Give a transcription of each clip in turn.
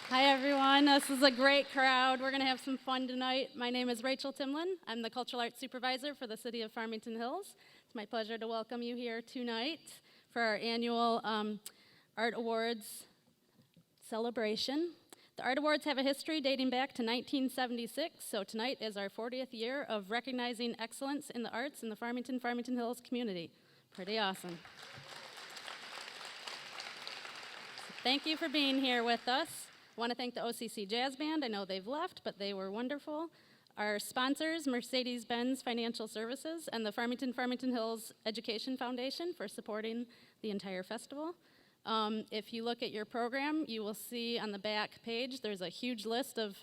Hi, everyone. This is a great crowd. We're going to have some fun tonight. My name is Rachel Timlin. I'm the Cultural Arts Supervisor for the City of Farmington Hills. It's my pleasure to welcome you here tonight for our annual Art Awards celebration. The Art Awards have a history dating back to 1976, so tonight is our 40th year of recognizing excellence in the arts in the Farmington Hills community. Pretty awesome. Thank you for being here with us. I want to thank the OCC Jazz Band. I know they've left, but they were wonderful. Our sponsors, Mercedes-Benz Financial Services and the Farmington Hills Education Foundation for supporting the entire festival. If you look at your program, you will see on the back page there's a huge list of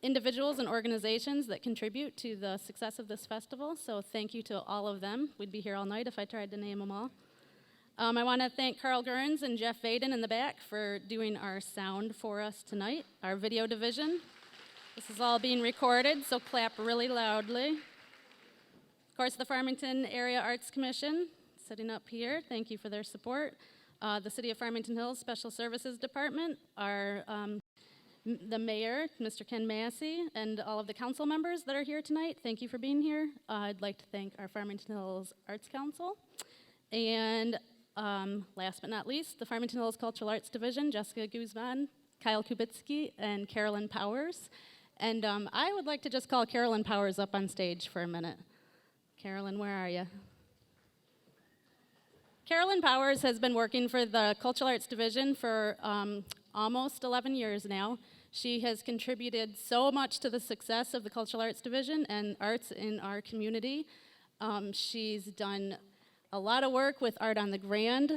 individuals and organizations that contribute to the success of this festival, so thank you to all of them. We'd be here all night if I tried to name them all. I want to thank Carl Gurns and Jeff Vaden in the back for doing our sound for us tonight, our video division. This is all being recorded, so clap really loudly. Of course, the Farmington Area Arts Commission, sitting up here, thank you for their support. The City of Farmington Hills Special Services Department, the mayor, Mr. Ken Massey, and all of the council members that are here tonight, thank you for being here. I'd like to thank our Farmington Hills Arts Council. And last but not least, the Farmington Hills Cultural Arts Division, Jessica Guzman, Kyle Kubitsky, and Carolyn Powers. And I would like to just call Carolyn Powers up on stage for a minute. Carolyn, where are you? Carolyn Powers has been working for the Cultural Arts Division for almost 11 years now. She has contributed so much to the success of the Cultural Arts Division and arts in our community. She's done a lot of work with Art on the Grand.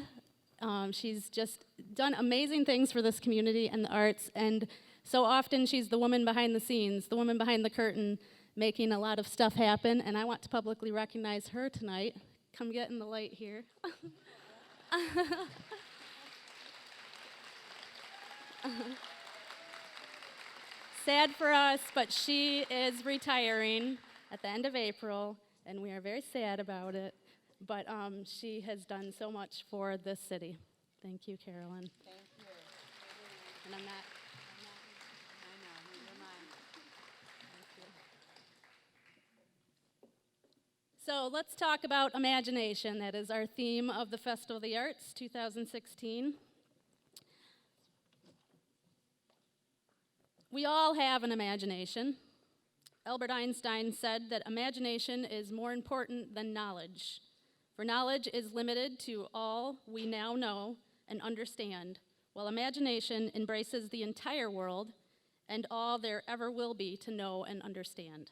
She's just done amazing things for this community and the arts, and so often she's the woman behind the scenes, the woman behind the curtain, making a lot of stuff happen, and I want to publicly recognize her tonight. Come get in the light here. Sad for us, but she is retiring at the end of April, and we are very sad about it. But she has done so much for this city. Thank you, Carolyn. Thank you. And I'm not. I know, you're mine. So let's talk about imagination. That is our theme of the Festival of the Arts 2016. We all have an imagination. Albert Einstein said that imagination is more important than knowledge. For knowledge is limited to all we now know and understand, while imagination embraces the entire world and all there ever will be to know and understand.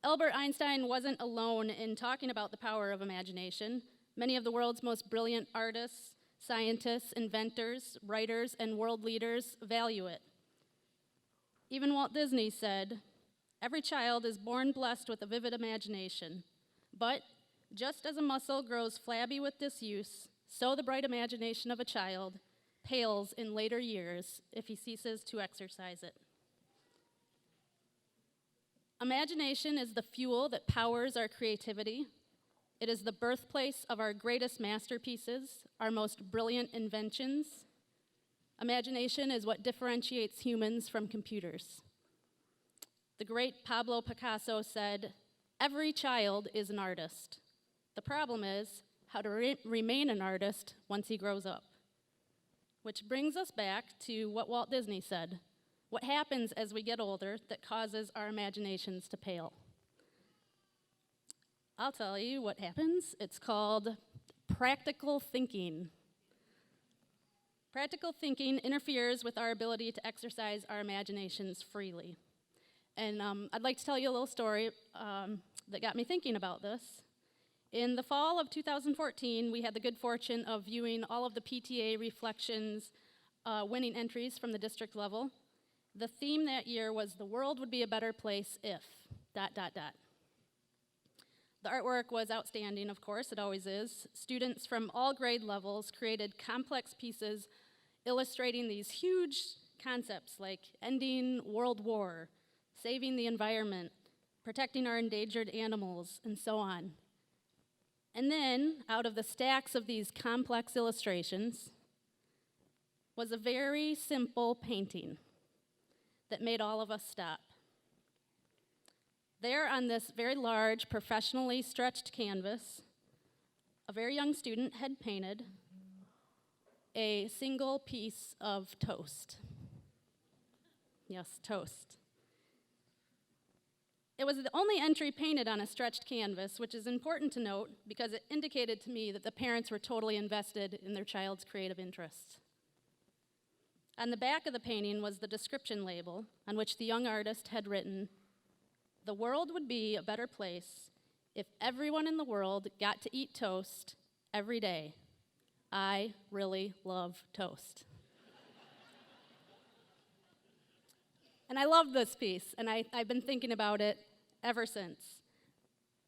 Albert Einstein wasn't alone in talking about the power of imagination. Many of the world's most brilliant artists, scientists, inventors, writers, and world leaders value it. Even Walt Disney said, "Every child is born blessed with a vivid imagination, but just as a muscle grows flabby with disuse, so the bright imagination of a child pales in later years if he ceases to exercise it." Imagination is the fuel that powers our creativity. It is the birthplace of our greatest masterpieces, our most brilliant inventions. Imagination is what differentiates humans from computers. The great Pablo Picasso said, "Every child is an artist. The problem is how to remain an artist once he grows up." Which brings us back to what Walt Disney said. What happens as we get older that causes our imaginations to pale? I'll tell you what happens. It's called practical thinking. Practical thinking interferes with our ability to exercise our imaginations freely. And I'd like to tell you a little story that got me thinking about this. In the fall of 2014, we had the good fortune of viewing all of the PTA Reflections winning entries from the district level. The theme that year was "The world would be a better place if... ... The artwork was outstanding, of course, it always is. Students from all grade levels created complex pieces illustrating these huge concepts like ending world war, saving the environment, protecting our endangered animals, and so on. And then, out of the stacks of these complex illustrations, was a very simple painting that made all of us stop. There on this very large, professionally stretched canvas, a very young student had painted a single piece of toast. Yes, toast. It was the only entry painted on a stretched canvas, which is important to note because it indicated to me that the parents were totally invested in their child's creative interests. On the back of the painting was the description label on which the young artist had written, "The world would be a better place if everyone in the world got to eat toast every day. I really love toast." And I love this piece, and I've been thinking about it ever since.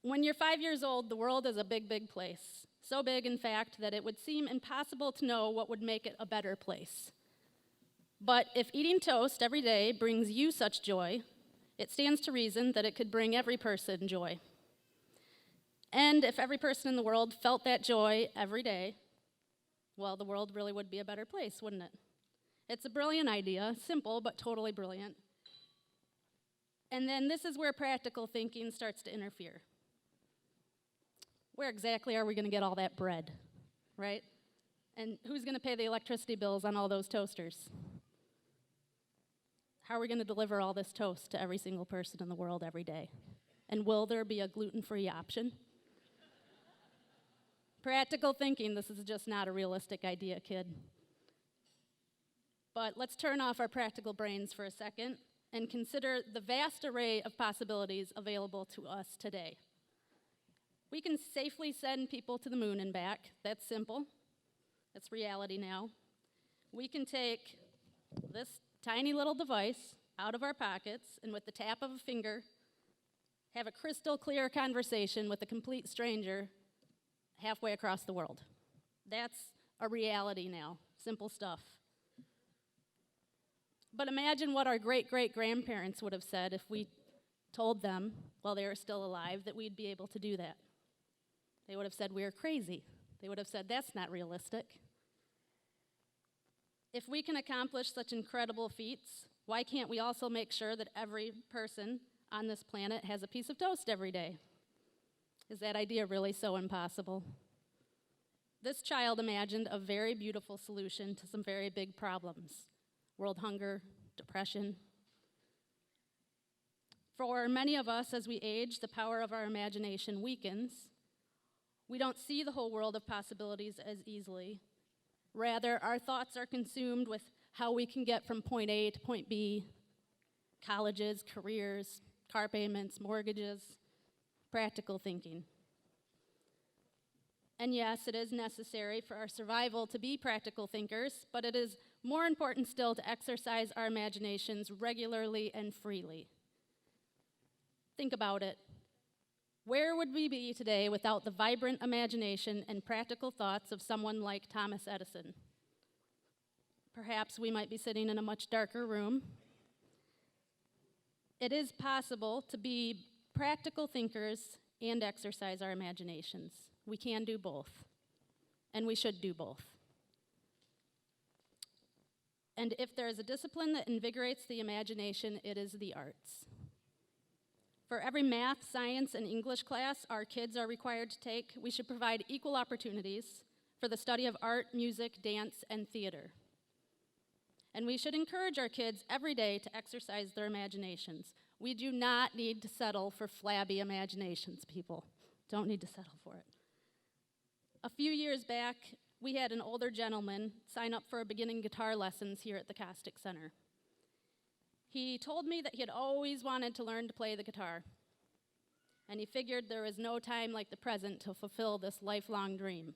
When you're 5 years old, the world is a big, big place. So big, in fact, that it would seem impossible to know what would make it a better place. But if eating toast every day brings you such joy, it stands to reason that it could bring every person joy. And if every person in the world felt that joy every day, well, the world really would be a better place, wouldn't it? It's a brilliant idea, simple but totally brilliant. And then this is where practical thinking starts to interfere. Where exactly are we going to get all that bread, right? And who's going to pay the electricity bills on all those toasters? How are we going to deliver all this toast to every single person in the world every day? And will there be a gluten-free option? Practical thinking, this is just not a realistic idea, kid. But let's turn off our practical brains for a second and consider the vast array of possibilities available to us today. We can safely send people to the moon and back. That's simple. That's reality now. We can take this tiny little device out of our pockets and with the tap of a finger, have a crystal clear conversation with a complete stranger halfway across the world. That's a reality now. Simple stuff. But imagine what our great-great-grandparents would have said if we told them, while they were still alive, that we'd be able to do that. They would have said we were crazy. They would have said that's not realistic. If we can accomplish such incredible feats, why can't we also make sure that every person on this planet has a piece of toast every day? Is that idea really so impossible? This child imagined a very beautiful solution to some very big problems: world hunger, depression. For many of us, as we age, the power of our imagination weakens. We don't see the whole world of possibilities as easily. Rather, our thoughts are consumed with how we can get from point A to point B: colleges, careers, car payments, mortgages, practical thinking. And yes, it is necessary for our survival to be practical thinkers, but it is more important still to exercise our imaginations regularly and freely. Think about it. Where would we be today without the vibrant imagination and practical thoughts of someone like Thomas Edison? Perhaps we might be sitting in a much darker room. It is possible to be practical thinkers and exercise our imaginations. We can do both, and we should do both. And if there is a discipline that invigorates the imagination, it is the arts. For every math, science, and English class our kids are required to take, we should provide equal opportunities for the study of art, music, dance, and theater. And we should encourage our kids every day to exercise their imaginations. We do not need to settle for flabby imaginations, people. Don't need to settle for it. A few years back, we had an older gentleman sign up for beginning guitar lessons here at the Caustic Center. He told me that he had always wanted to learn to play the guitar, and he figured there was no time like the present to fulfill this lifelong dream.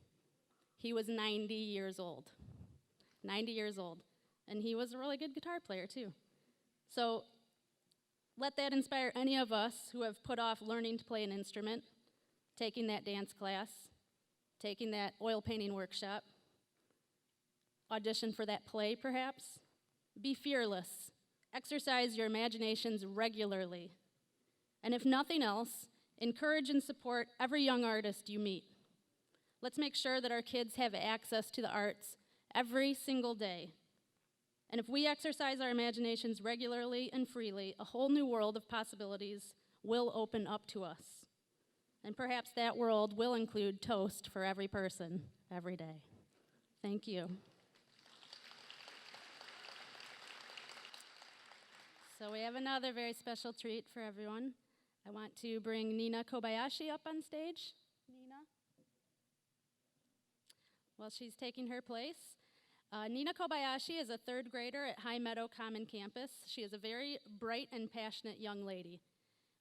He was 90 years old. 90 years old. And he was a really good guitar player, too. So let that inspire any of us who have put off learning to play an instrument, taking that dance class, taking that oil painting workshop, audition for that play, perhaps. Be fearless. Exercise your imaginations regularly. And if nothing else, encourage and support every young artist you meet. Let's make sure that our kids have access to the arts every single day, And if we exercise our imaginations regularly and freely, a whole new world of possibilities will open up to us. And perhaps that world will include toast for every person, every day. Thank you. So we have another very special treat for everyone. I want to bring Nina Kobayashi up on stage. Nina? While she's taking her place. Nina Kobayashi is a third grader at High Meadow Common Campus. She is a very bright and passionate young lady.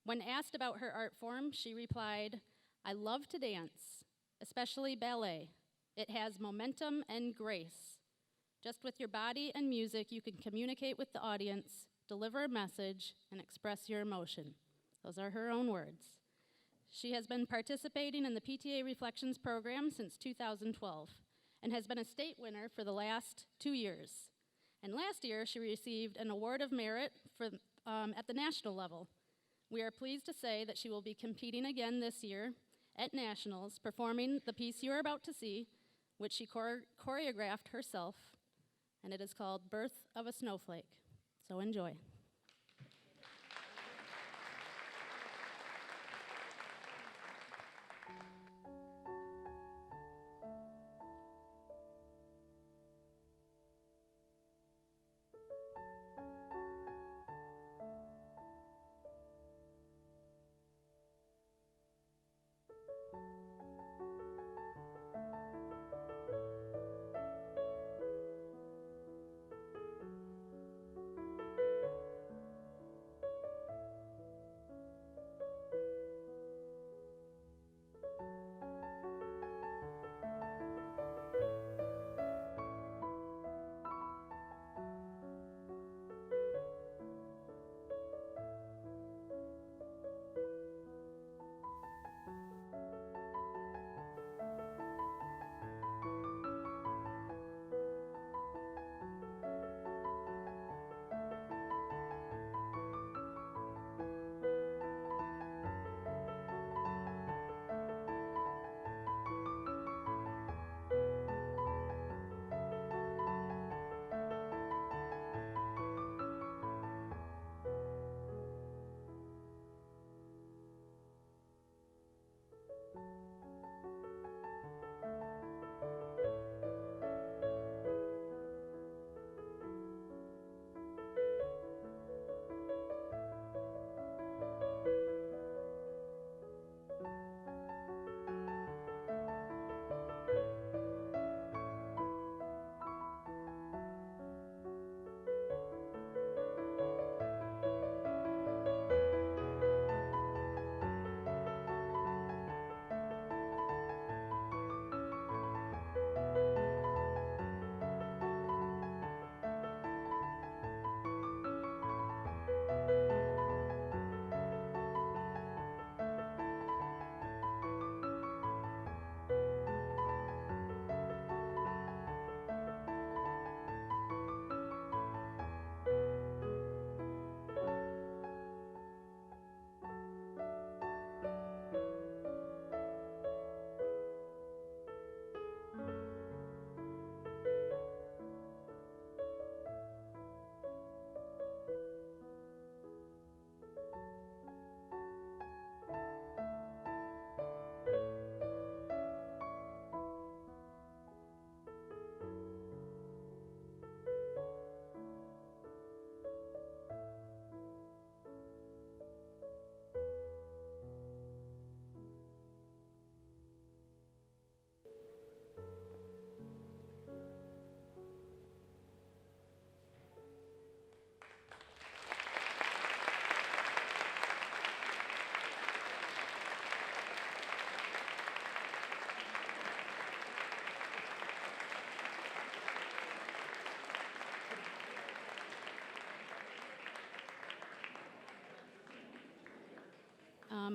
When asked about her art form, she replied, "I love to dance, especially ballet. It has momentum and grace. Just with your body and music, you can communicate with the audience, deliver a message, and express your emotion." Those are her own words. She has been participating in the PTA Reflections program since 2012 and has been a state winner for the last 2 years. And last year, she received an award of merit at the national level. We are pleased to say that she will be competing again this year at nationals, performing the piece you are about to see, which she choreographed herself, and it is called Birth of a Snowflake. So enjoy.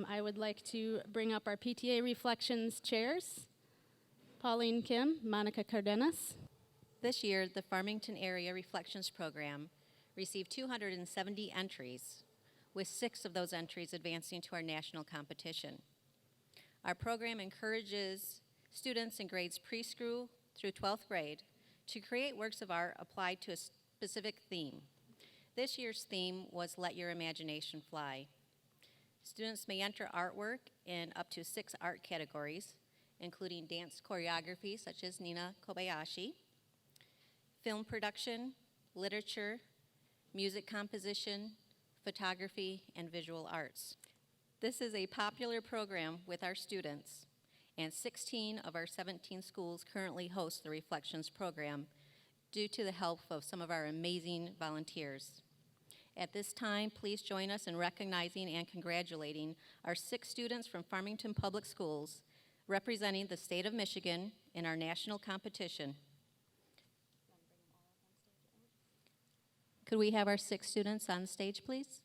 I would like to bring up our PTA Reflections chairs, Pauline Kim, Monica Cardenas. This year, the Farmington Area Reflections Program received 270 entries, with 6 of those entries advancing to our national competition. Our program encourages students in grades preschool through 12th grade to create works of art applied to a specific theme. This year's theme was Let Your Imagination Fly. Students may enter artwork in up to 6 art categories, including dance choreography, such as Nina Kobayashi, film production, literature, music composition, photography, and visual arts. This is a popular program with our students, and 16 of our 17 schools currently host the Reflections program due to the help of some of our amazing volunteers. At this time, please join us in recognizing and congratulating our 6 students from Farmington Public Schools representing the state of Michigan in our national competition. Could we have our 6 students on stage, please?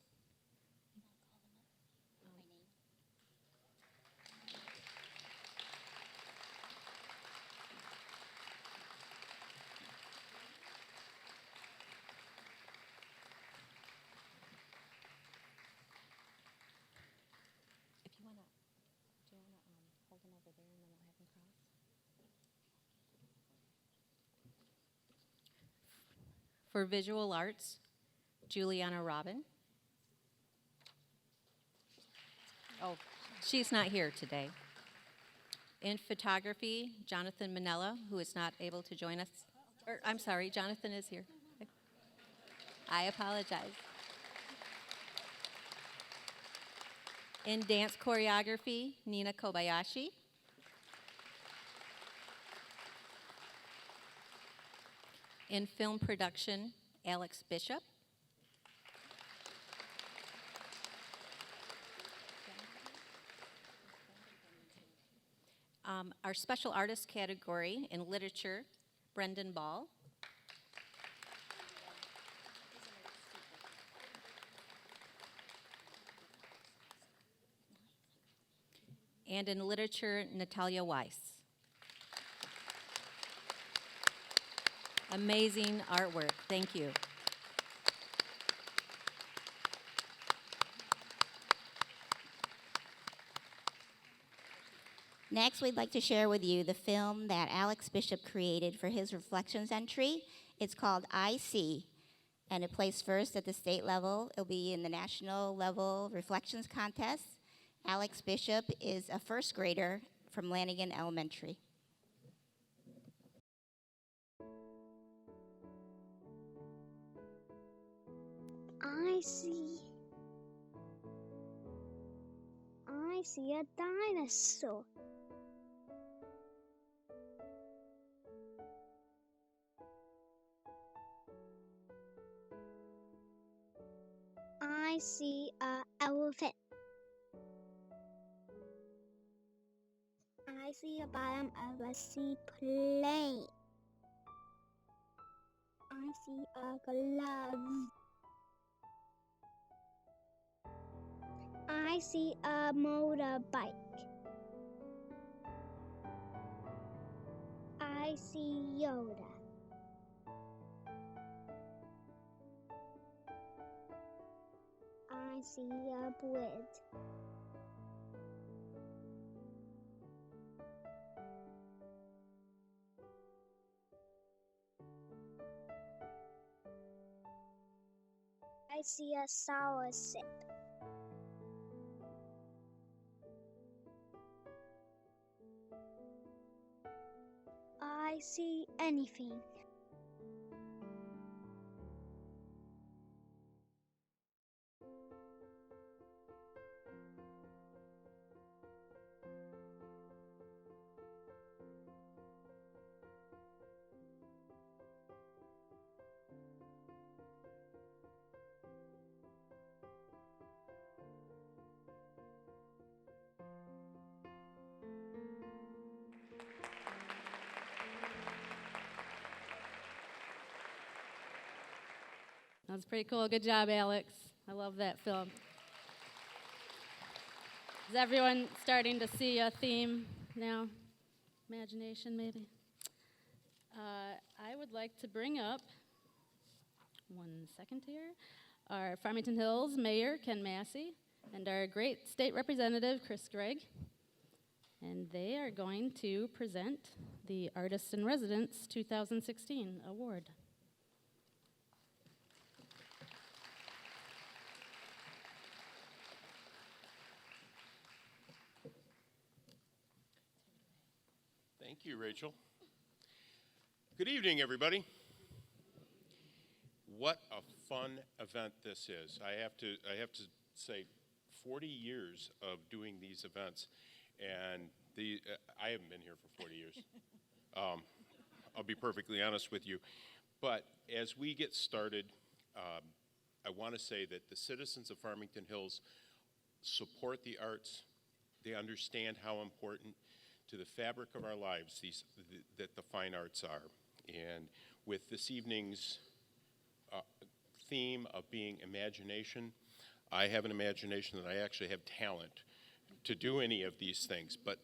If you want to, do you want to hold them over there and then we'll have them cross? For visual arts, Juliana Robin. Oh, she's not here today. In photography, Jonathan Manella, who is not able to join us. I'm sorry, Jonathan is here. I apologize. In dance choreography, Nina Kobayashi. In film production, Alex Bishop. Our special artist category in literature, Brendan Ball. And in literature, Natalia Weiss. Amazing artwork. Thank you. Next, we'd like to share with you the film that Alex Bishop created for his Reflections entry. It's called I See, and it placed first at the state level. It'll be in the national level Reflections contest. Alex Bishop is a first grader from Lanigan Elementary. I see a dinosaur. I see a elephant. I see a bottom of a seaplane. I see a glove. I see a motorbike. I see Yoda. I see a bridge. I see a sour sip. I see anything. That was pretty cool. Good job, Alex. I love that film. Is everyone starting to see a theme now? Imagination, maybe? I would like to bring up, 1 second here, our Farmington Hills Mayor, Ken Massey, and our great state representative, Chris Gregg. And they are going to present the Artist in Residence 2016 award. Thank you, Rachel. Good evening, everybody. What a fun event this is. I have to say, 40 years of doing these events, and I haven't been here for 40 years. I'll be perfectly honest with you. But as we get started, I want to say that the citizens of Farmington Hills support the arts. They understand how important to the fabric of our lives that the fine arts are. And with this evening's theme of being imagination, I have an imagination that I actually have talent to do any of these things, but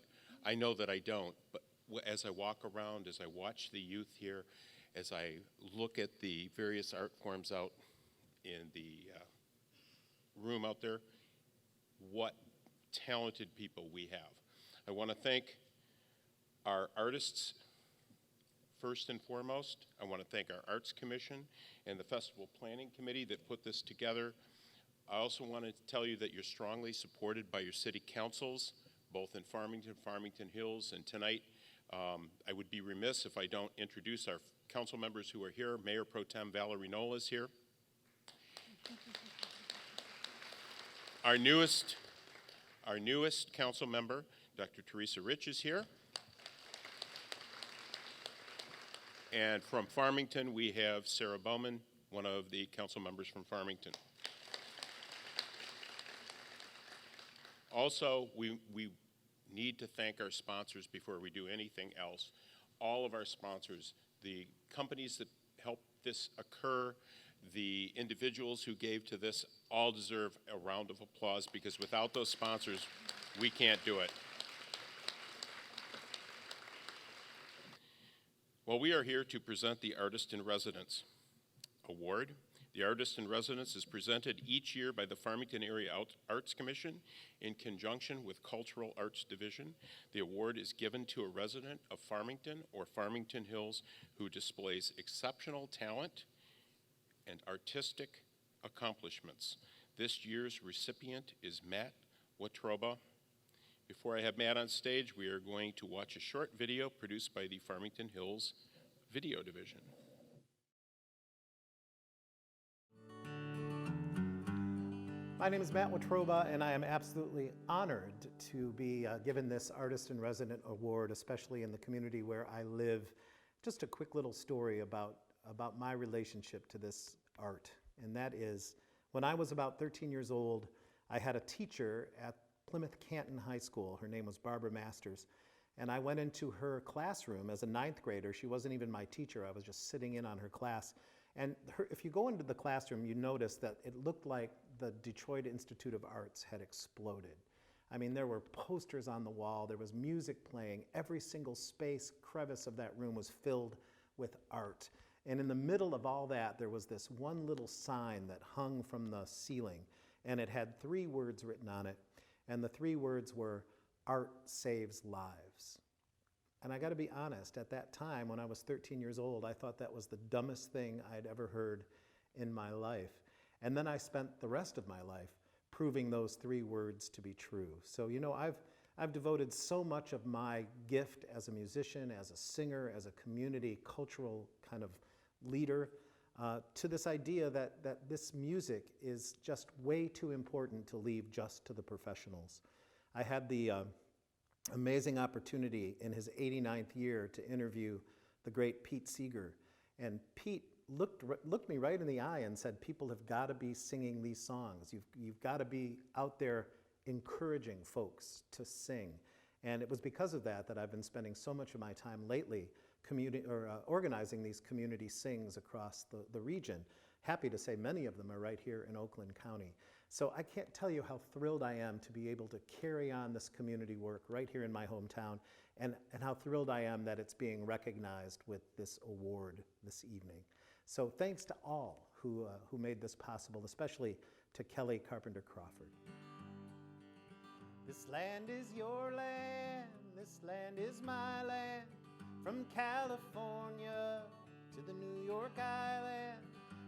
I know that I don't. But as I walk around, as I watch the youth here, as I look at the various art forms out in the room out there, what talented people we have. I want to thank our artists first and foremost. I want to thank our Arts Commission and the Festival Planning Committee that put this together. I also want to tell you that you're strongly supported by your city councils, both in Farmington, Farmington Hills, and tonight I would be remiss if I don't introduce our council members who are here. Mayor Pro Tem Valerie Knoll is here. Our newest council member, Dr. Teresa Rich, is here. And from Farmington, we have Sarah Bowman, one of the council members from Farmington. Also, we need to thank our sponsors before we do anything else. All of our sponsors, the companies that helped this occur, the individuals who gave to this, all deserve a round of applause, because without those sponsors, we can't do it. Well, we are here to present the Artist in Residence Award. The Artist in Residence is presented each year by the Farmington Area Arts Commission in conjunction with Cultural Arts Division. The award is given to a resident of Farmington or Farmington Hills who displays exceptional talent and artistic accomplishments. This year's recipient is Matt Watroba. Before I have Matt on stage, we are going to watch a short video produced by the Farmington Hills Video Division. My name is Matt Watroba, and I am absolutely honored to be given this Artist in Resident Award, especially in the community where I live. Just a quick little story about my relationship to this art, and that is, when I was about 13 years old, I had a teacher at Plymouth Canton High School. Her name was Barbara Masters, and I went into her classroom as a 9th grader. She wasn't even my teacher. I was just sitting in on her class. And if you go into the classroom, you notice that it looked like the Detroit Institute of Arts had exploded. I mean, there were posters on the wall, there was music playing, every single space, crevice of that room was filled with art. And in the middle of all that, there was this one little sign that hung from the ceiling, and it had 3 words written on it, and the 3 words were, "Art saves lives." And I gotta be honest, at that time, when I was 13 years old, I thought that was the dumbest thing I'd ever heard in my life. And then I spent the rest of my life proving those 3 words to be true. So, you know, I've devoted so much of my gift as a musician, as a singer, as a community cultural kind of leader, to this idea that this music is just way too important to leave just to the professionals. I had the amazing opportunity in his 89th year to interview the great Pete Seeger. And Pete looked me right in the eye and said, people have got to be singing these songs. You've got to be out there encouraging folks to sing. And it was because of that that I've been spending so much of my time lately organizing these community sings across the region. Happy to say many of them are right here in Oakland County. So I can't tell you how thrilled I am to be able to carry on this community work right here in my hometown, and how thrilled I am that it's being recognized with this award this evening. So thanks to all who made this possible, especially to Kelly Carpenter Crawford. This land is your land, this land is my land, from California to the New York Island,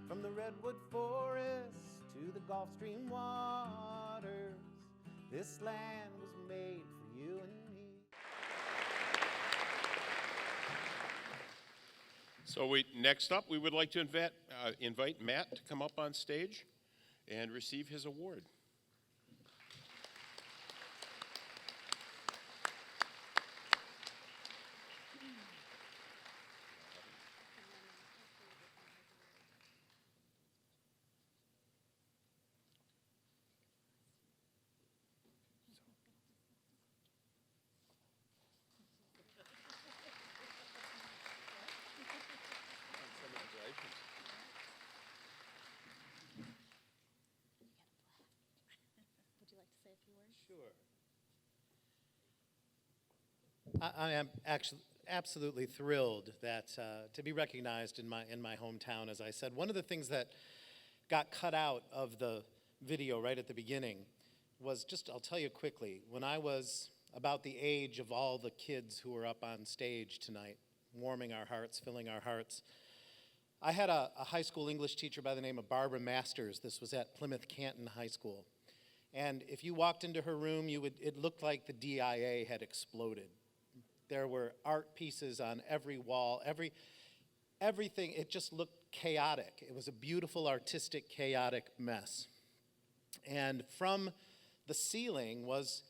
from the Redwood Forest to the Gulf Stream waters, this land was made for you and me. So next up, we would like to invite Matt to come up on stage and receive his award. Would you like to say a few words? Sure. I am actually absolutely thrilled that to be recognized in my hometown. As I said, one of the things that got cut out of the video right at the beginning was just, I'll tell you quickly, when I was about the age of all the kids who were up on stage tonight, warming our hearts, filling our hearts, I had a high school English teacher by the name of Barbara Masters. This was at Plymouth Canton High School. And if you walked into her room, it looked like the DIA had exploded. There were art pieces on every wall, everything. It just looked chaotic. It was a beautiful, artistic, chaotic mess. And from the ceiling was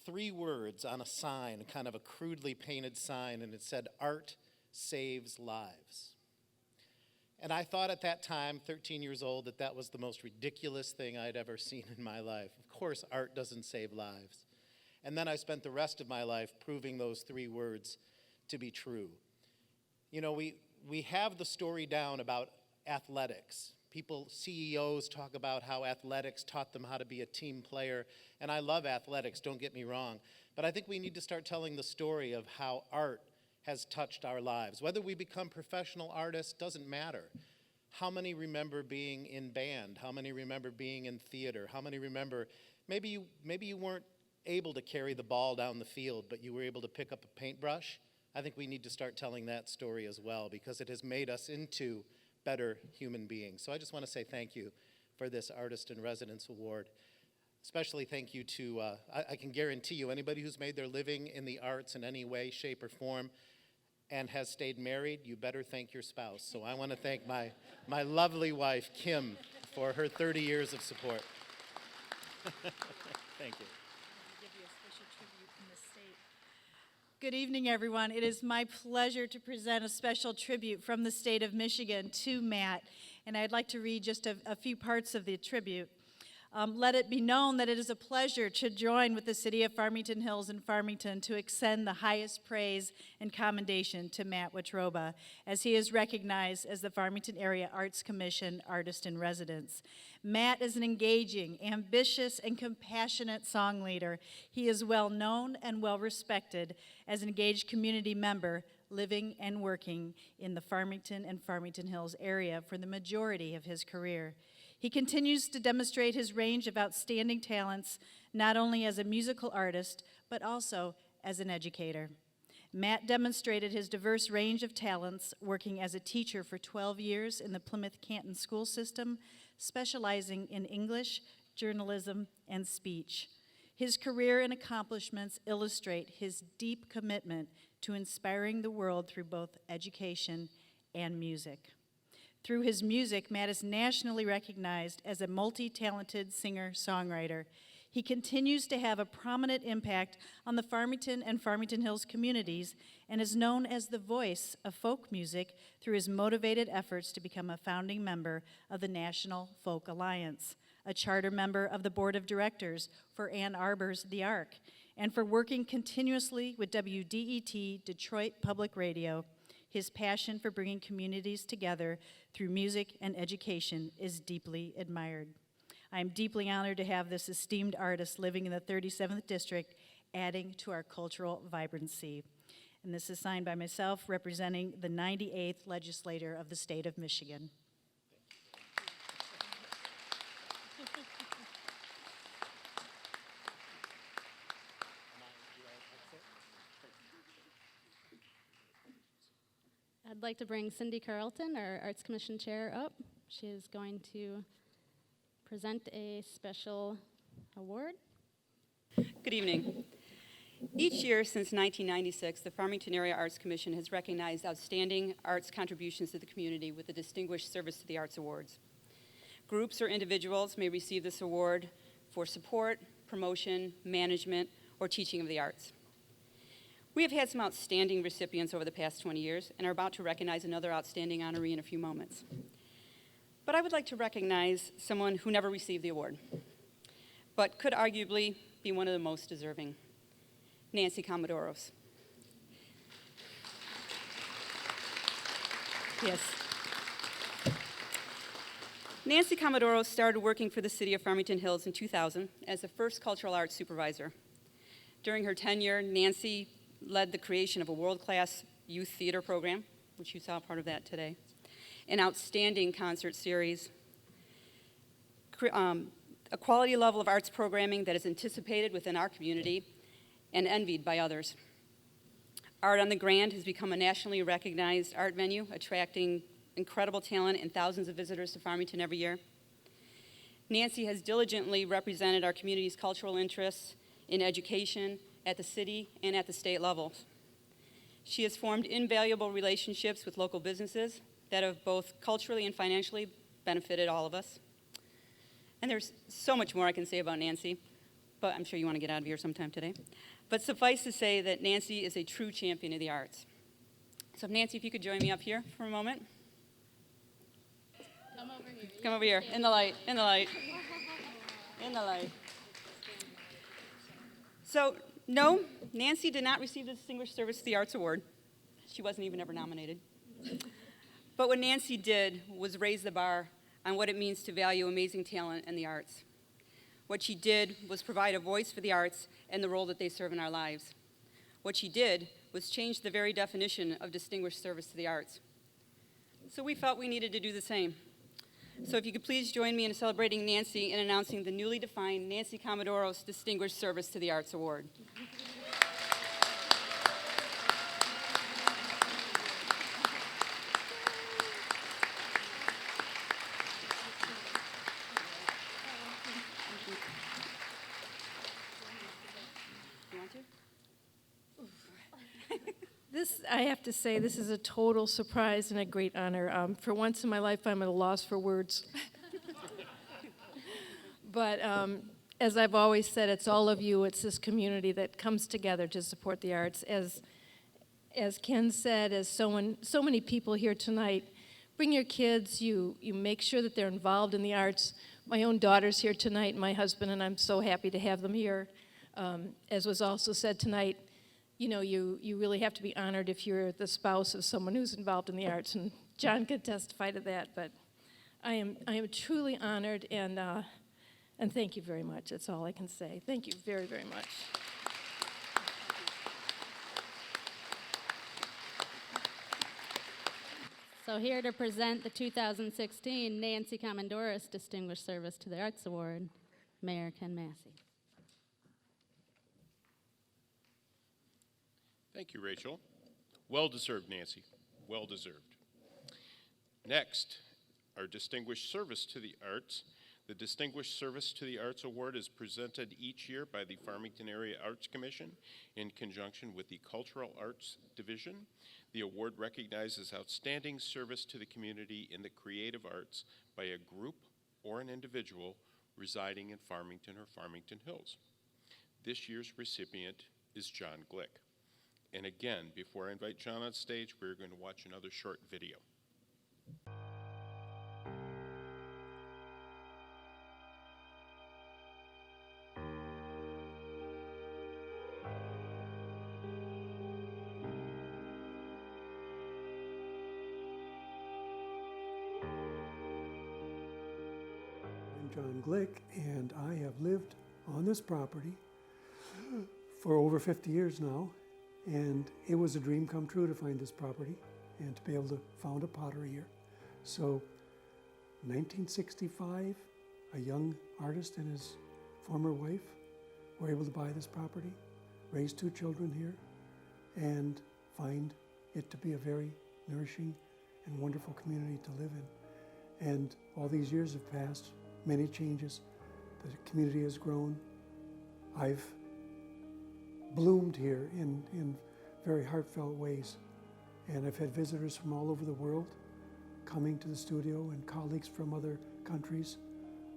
3 words on a sign, kind of a crudely painted sign, and it said, "Art saves lives." And I thought at that time, 13 years old, that was the most ridiculous thing I'd ever seen in my life. Of course, art doesn't save lives. And then I spent the rest of my life proving those 3 words to be true. You know, we have the story down about athletics. CEOs talk about how athletics taught them how to be a team player. And I love athletics, don't get me wrong. But I think we need to start telling the story of how art has touched our lives. Whether we become professional artists doesn't matter. How many remember being in band? How many remember being in theater? How many remember, maybe you weren't able to carry the ball down the field, but you were able to pick up a paintbrush? I think we need to start telling that story as well, because it has made us into better human beings. So I just want to say thank you for this Artist in Residence Award. Especially thank you to, I can guarantee you, anybody who's made their living in the arts in any way, shape, or form and has stayed married, you better thank your spouse. So I want to thank my lovely wife, Kim, for her 30 years of support. Thank you. Give you a special tribute from the state. Good evening, everyone. It is my pleasure to present a special tribute from the state of Michigan to Matt, and I'd like to read just a few parts of the tribute. Let it be known that it is a pleasure to join with the city of Farmington Hills and Farmington to extend the highest praise and commendation to Matt Wetruba, as he is recognized as the Farmington Area Arts Commission Artist in Residence. Matt is an engaging, ambitious, and compassionate song leader. He is well known and well respected as an engaged community member living and working in the Farmington and Farmington Hills area for the majority of his career. He continues to demonstrate his range of outstanding talents, not only as a musical artist, but also as an educator. Matt demonstrated his diverse range of talents working as a teacher for 12 years in the Plymouth Canton school system, specializing in English, journalism, and speech. His career and accomplishments illustrate his deep commitment to inspiring the world through both education and music. Through his music, Matt is nationally recognized as a multi-talented singer-songwriter. He continues to have a prominent impact on the Farmington and Farmington Hills communities and is known as the voice of folk music through his motivated efforts to become a founding member of the National Folk Alliance, a charter member of the board of directors for Ann Arbor's The Ark, and for working continuously with WDET Detroit Public Radio. His passion for bringing communities together through music and education is deeply admired. I am deeply honored to have this esteemed artist living in the 37th District, adding to our cultural vibrancy. And this is signed by myself, representing the 98th legislator of the state of Michigan. I'd like to bring Cindy Carlton, our Arts Commission Chair, up. She is going to present a special award. Good evening. Each year since 1996, the Farmington Area Arts Commission has recognized outstanding arts contributions to the community with the Distinguished Service to the Arts Awards. Groups or individuals may receive this award for support, promotion, management, or teaching of the arts. We have had some outstanding recipients over the past 20 years and are about to recognize another outstanding honoree in a few moments. But I would like to recognize someone who never received the award, but could arguably be one of the most deserving, Nancy Comodoros. Yes. Nancy Comodoros started working for the city of Farmington Hills in 2000 as the first cultural arts supervisor. During her tenure, Nancy led the creation of a world-class youth theater program, which you saw part of that today, an outstanding concert series, a quality level of arts programming that is anticipated within our community and envied by others. Art on the Grand has become a nationally recognized art venue, attracting incredible talent and thousands of visitors to Farmington every year. Nancy has diligently represented our community's cultural interests in education at the city and at the state levels. She has formed invaluable relationships with local businesses that have both culturally and financially benefited all of us. And there's so much more I can say about Nancy, but I'm sure you want to get out of here sometime today. But suffice to say that Nancy is a true champion of the arts. So Nancy, if you could join me up here for a moment. Come over here. Come over here, in the light, in the light, in the light. So, no, Nancy did not receive the Distinguished Service to the Arts Award. She wasn't even ever nominated. But what Nancy did was raise the bar on what it means to value amazing talent in the arts. What she did was provide a voice for the arts and the role that they serve in our lives. What she did was change the very definition of distinguished service to the arts. So we felt we needed to do the same. So if you could please join me in celebrating Nancy and announcing the newly defined Nancy Comodoros Distinguished Service to the Arts Award. I have to say, this is a total surprise and a great honor. For once in my life, I'm at a loss for words. But as I've always said, it's all of you, it's this community that comes together to support the arts. As Ken said, as so many people here tonight, bring your kids, you make sure that they're involved in the arts. My own daughter's here tonight, my husband, and I'm so happy to have them here. As was also said tonight, you know, you really have to be honored if you're the spouse of someone who's involved in the arts, and John could testify to that. But I am truly honored, and thank you very much. That's all I can say. Thank you very, very much. So here to present the 2016 Nancy Comodoros Distinguished Service to the Arts Award, Mayor Ken Massey. Thank you, Rachel. Well-deserved, Nancy. Well-deserved. Next, our Distinguished Service to the Arts. The Distinguished Service to the Arts Award is presented each year by the Farmington Area Arts Commission in conjunction with the Cultural Arts Division. The award recognizes outstanding service to the community in the creative arts by a group or an individual residing in Farmington or Farmington Hills. This year's recipient is John Glick. And again, before I invite John on stage, we're going to watch another short video. I'm John Glick, and I have lived on this property for over 50 years now. And it was a dream come true to find this property and to be able to found a pottery here. So 1965, a young artist and his former wife were able to buy this property, raise 2 children here, and find it to be a very nourishing and wonderful community to live in. And all these years have passed, many changes. The community has grown. I've bloomed here in very heartfelt ways. And I've had visitors from all over the world coming to the studio and colleagues from other countries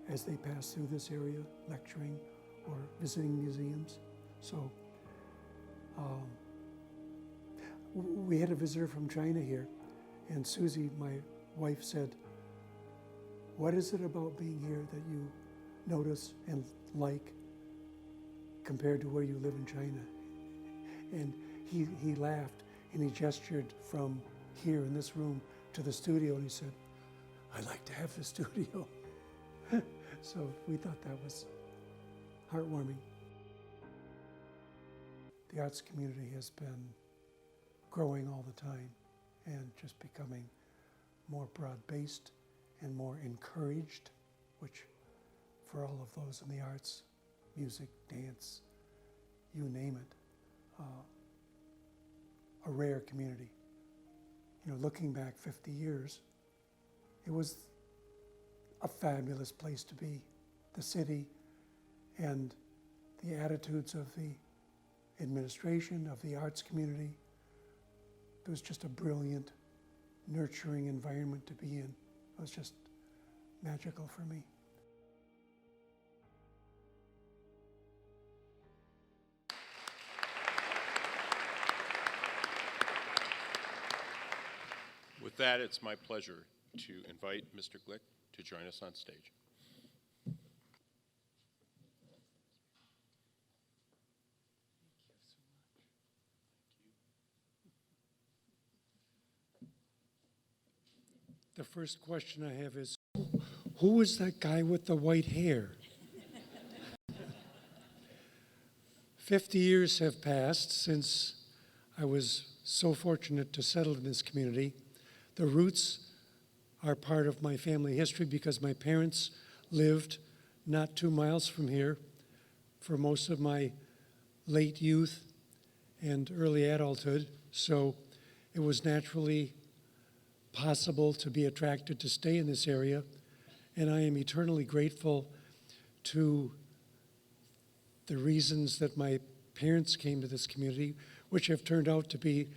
as they pass through this area, lecturing or visiting museums. So we had a visitor from China here, and Susie, my wife, said, "What is it about being here that you notice and like compared to where you live in China?" And he laughed and he gestured from here in this room to the studio and he said, "I'd like to have the studio." So we thought that was heartwarming. The arts community has been growing all the time and just becoming more broad-based and more encouraged, which for all of those in the arts, music, dance, you name it, a rare community. You know, looking back 50 years, it was a fabulous place to be. The city and the attitudes of the administration, of the arts community. It was just a brilliant, nurturing environment to be in. It was just magical for me. With that, it's my pleasure to invite Mr. Glick to join us on stage. The first question I have is, who is that guy with the white hair? 50 years have passed since I was so fortunate to settle in this community. The roots are part of my family history because my parents lived not 2 miles from here for most of my late youth and early adulthood. So it was naturally possible to be attracted to stay in this area, and I am eternally grateful to the reasons that my parents came to this community, which have turned out to be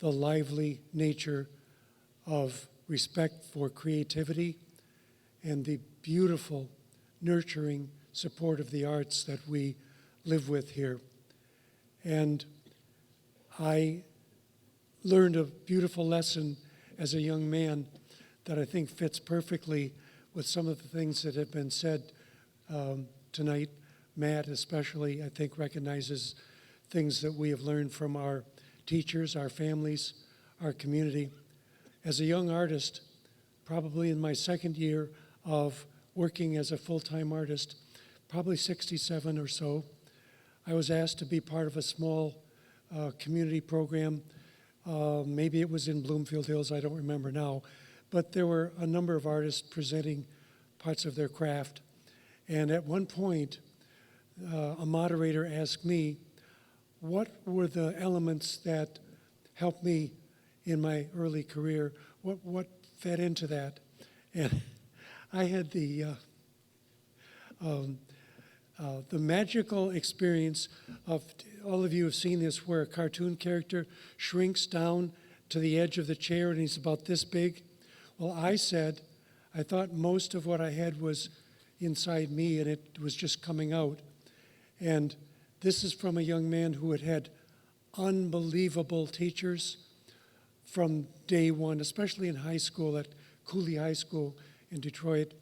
the lively nature of respect for creativity and the beautiful, nurturing support of the arts that we live with here. And I learned a beautiful lesson as a young man that I think fits perfectly with some of the things that have been said tonight. Matt especially, I think, recognizes things that we have learned from our teachers, our families, our community. As a young artist, probably in my second year of working as a full-time artist, probably 67 or so, I was asked to be part of a small community program. Maybe it was in Bloomfield Hills, I don't remember now, but there were a number of artists presenting parts of their craft. And at one point, a moderator asked me, what were the elements that helped me in my early career? What fed into that? And I had the magical experience of, all of you have seen this, where a cartoon character shrinks down to the edge of the chair and he's about this big. Well, I thought most of what I had was inside me and it was just coming out. And this is from a young man who had had unbelievable teachers from day one, especially in high school at Cooley High School in Detroit,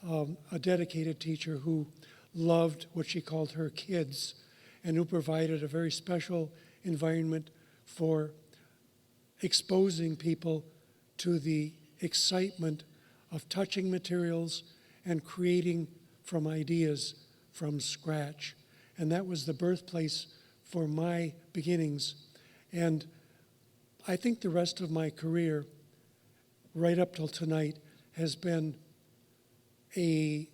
a dedicated teacher who loved what she called her kids and who provided a very special environment for exposing people to the excitement of touching materials and creating from ideas from scratch. And that was the birthplace for my beginnings. And I think the rest of my career, right up till tonight, has been a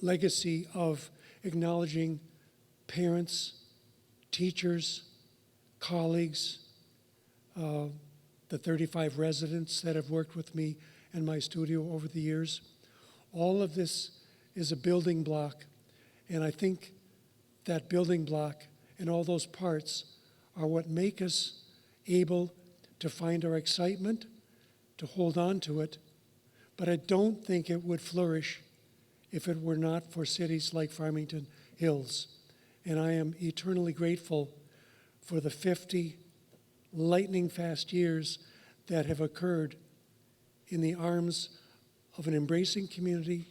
legacy of acknowledging parents, teachers, colleagues, the 35 residents that have worked with me in my studio over the years. All of this is a building block, and I think that building block and all those parts are what make us able to find our excitement, to hold on to it. But I don't think it would flourish if it were not for cities like Farmington Hills. And I am eternally grateful for the 50 lightning fast years that have occurred in the arms of an embracing community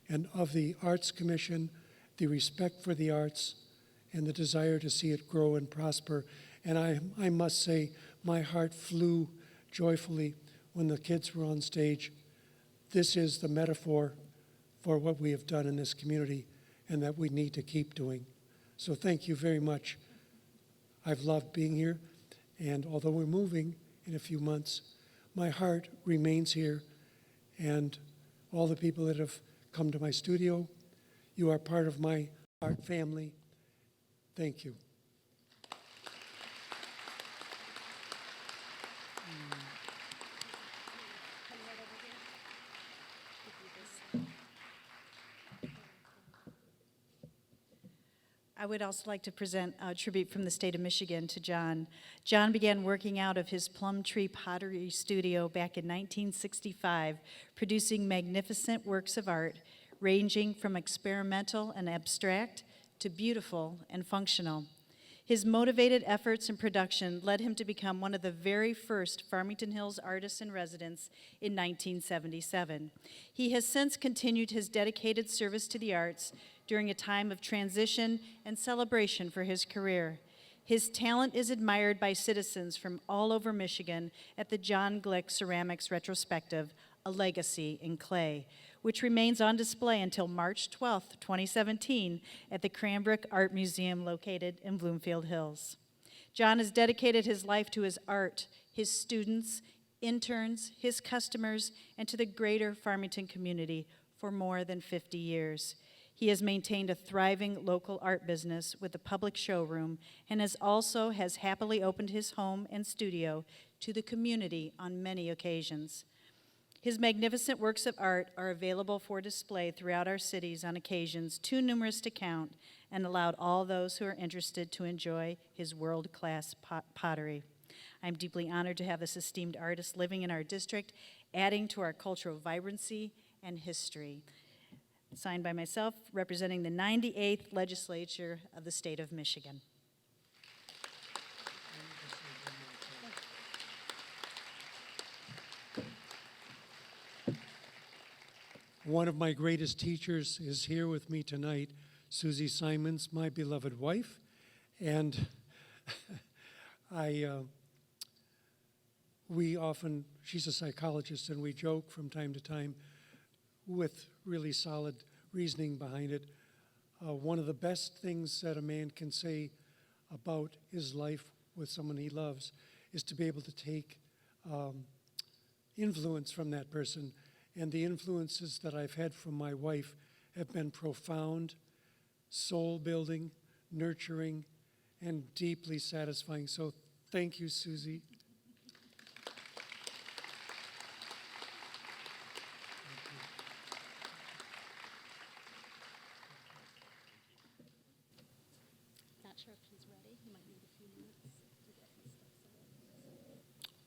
and of the Arts Commission, the respect for the arts, and the desire to see it grow and prosper. And I must say, my heart flew joyfully when the kids were on stage. This is the metaphor for what we have done in this community and that we need to keep doing. So thank you very much. I've loved being here, and although we're moving in a few months, my heart remains here, and all the people that have come to my studio, you are part of my art family. Thank you. I would also like to present a tribute from the state of Michigan to John. John began working out of his Plum Tree Pottery Studio back in 1965, producing magnificent works of art ranging from experimental and abstract to beautiful and functional. His motivated efforts in production led him to become one of the very first Farmington Hills artists in residence in 1977. He has since continued his dedicated service to the arts during a time of transition and celebration for his career. His talent is admired by citizens from all over Michigan at the John Glick Ceramics Retrospective, A Legacy in Clay, which remains on display until March 12, 2017 at the Cranbrook Art Museum located in Bloomfield Hills. John has dedicated his life to his art, his students, interns, his customers, and to the greater Farmington community for more than 50 years. He has maintained a thriving local art business with a public showroom and has happily opened his home and studio to the community on many occasions. His magnificent works of art are available for display throughout our cities on occasions too numerous to count, and allowed all those who are interested to enjoy his world-class pottery. I'm deeply honored to have this esteemed artist living in our district, adding to our cultural vibrancy and history. Signed by myself, representing the 98th Legislature of the state of Michigan. One of my greatest teachers is here with me tonight, Susie Simons, my beloved wife, and she's a psychologist, and we joke from time to time with really solid reasoning behind it. One of the best things that a man can say about his life with someone he loves is to be able to take influence from that person. And the influences that I've had from my wife have been profound, soul-building, nurturing, and deeply satisfying. So thank you, Susie. Not sure if he's ready. He might need a few minutes to get his stuff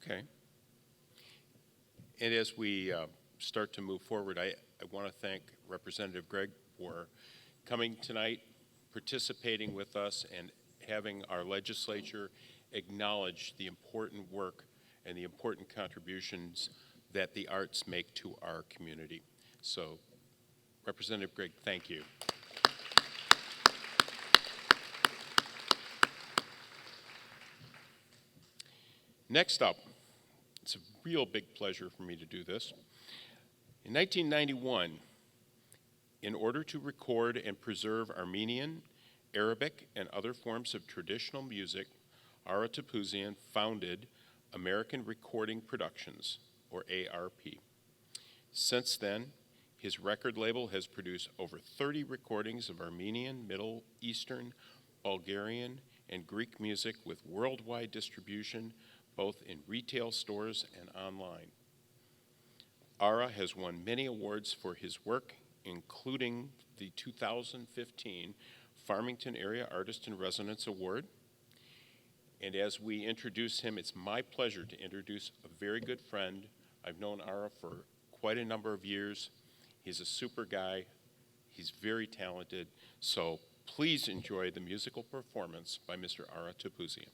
set up. Okay. And as we start to move forward, I want to thank Representative Gregg for coming tonight, participating with us, and having our legislature acknowledge the important work and the important contributions that the arts make to our community. So, Representative Gregg, thank you. Next up, it's a real big pleasure for me to do this. In 1991, in order to record and preserve Armenian, Arabic, and other forms of traditional music, Ara Topouzian founded American Recording Productions, or ARP. Since then, his record label has produced over 30 recordings of Armenian, Middle Eastern, Bulgarian, and Greek music with worldwide distribution, both in retail stores and online. Ara has won many awards for his work, including the 2015 Farmington Area Artist in Residence Award. And as we introduce him, it's my pleasure to introduce a very good friend. I've known Ara for quite a number of years. He's a super guy. He's very talented. So please enjoy the musical performance by Mr. Ara Topuzian.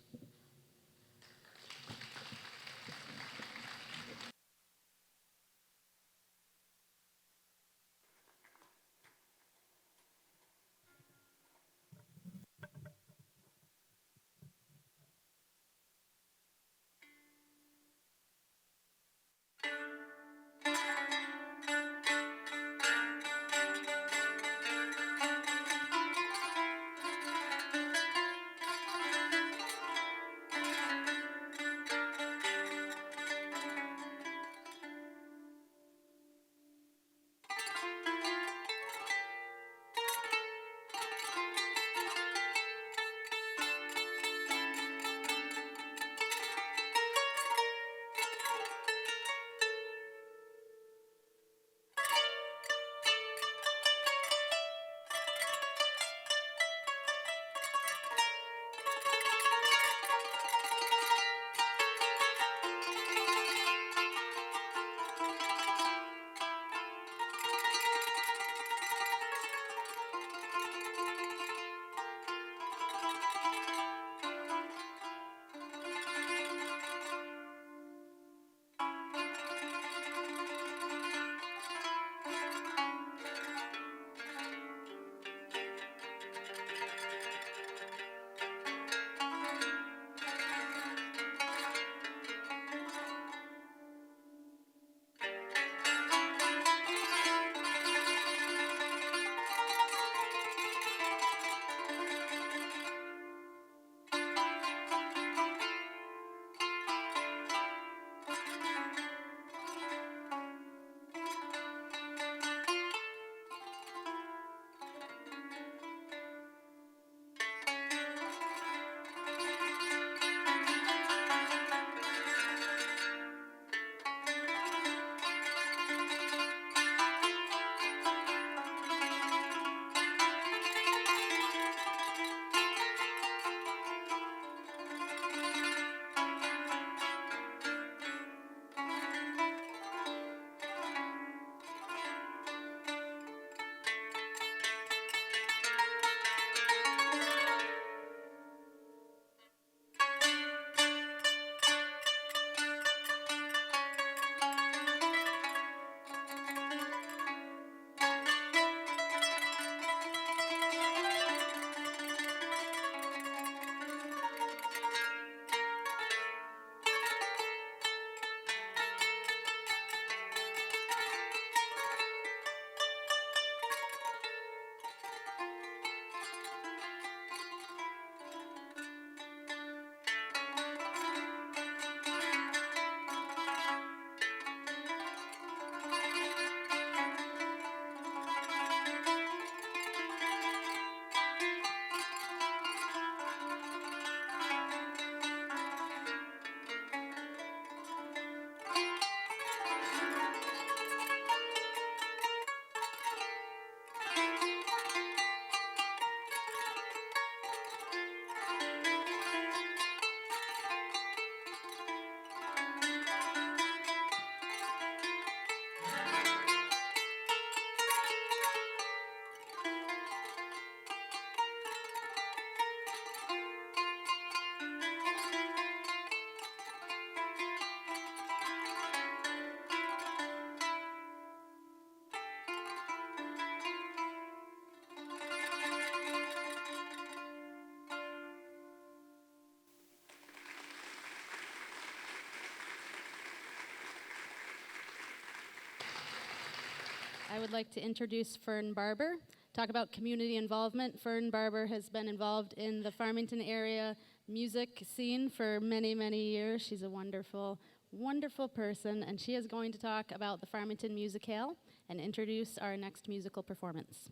I would like to introduce Fern Barber. Talk about community involvement. Fern Barber has been involved in the Farmington area music scene for many, many years. She's a wonderful, wonderful person, and she is going to talk about the Farmington Musicale and introduce our next musical performance.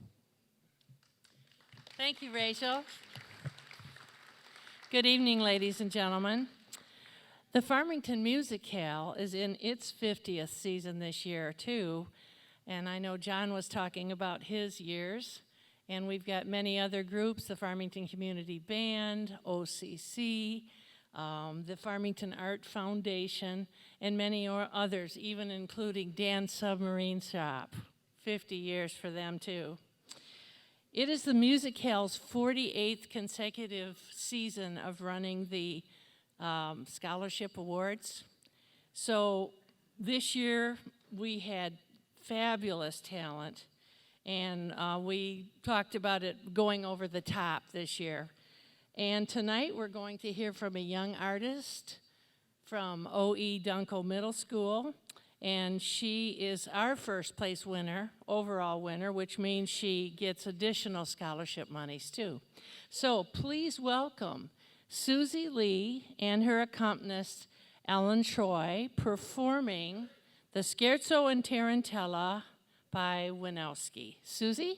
Thank you, Rachel. Good evening, ladies and gentlemen. The Farmington Musicale is in its 50th season this year, too. And I know John was talking about his years. And we've got many other groups, the Farmington Community Band, OCC, the Farmington Art Foundation, and many others, even including Dan's Submarine Shop. 50 years for them, too. It is the Musical's 48th consecutive season of running the scholarship awards. So this year we had fabulous talent, and we talked about it going over the top this year. And tonight we're going to hear from a young artist from O.E. Dunko Middle School, and she is our first place winner, overall winner, which means she gets additional scholarship monies too. So please welcome Susie Lee and her accompanist, Ellen Troy, performing the Scherzo and Tarantella by Winowski. Susie?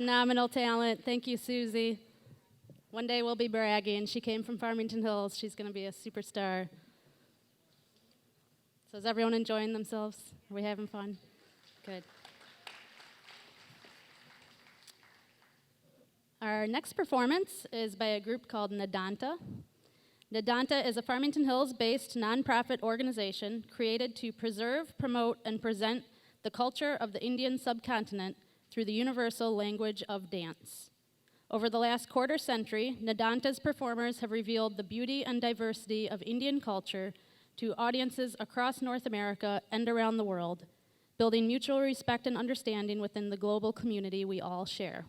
Phenomenal talent. Thank you, Susie. One day we'll be bragging. She came from Farmington Hills. She's going to be a superstar. So is everyone enjoying themselves? Are we having fun? Good. Our next performance is by a group called Nadanta. Nadanta is a Farmington Hills-based nonprofit organization created to preserve, promote, and present the culture of the Indian subcontinent through the universal language of dance. Over the last quarter century, Nadanta's performers have revealed the beauty and diversity of Indian culture to audiences across North America and around the world, building mutual respect and understanding within the global community we all share.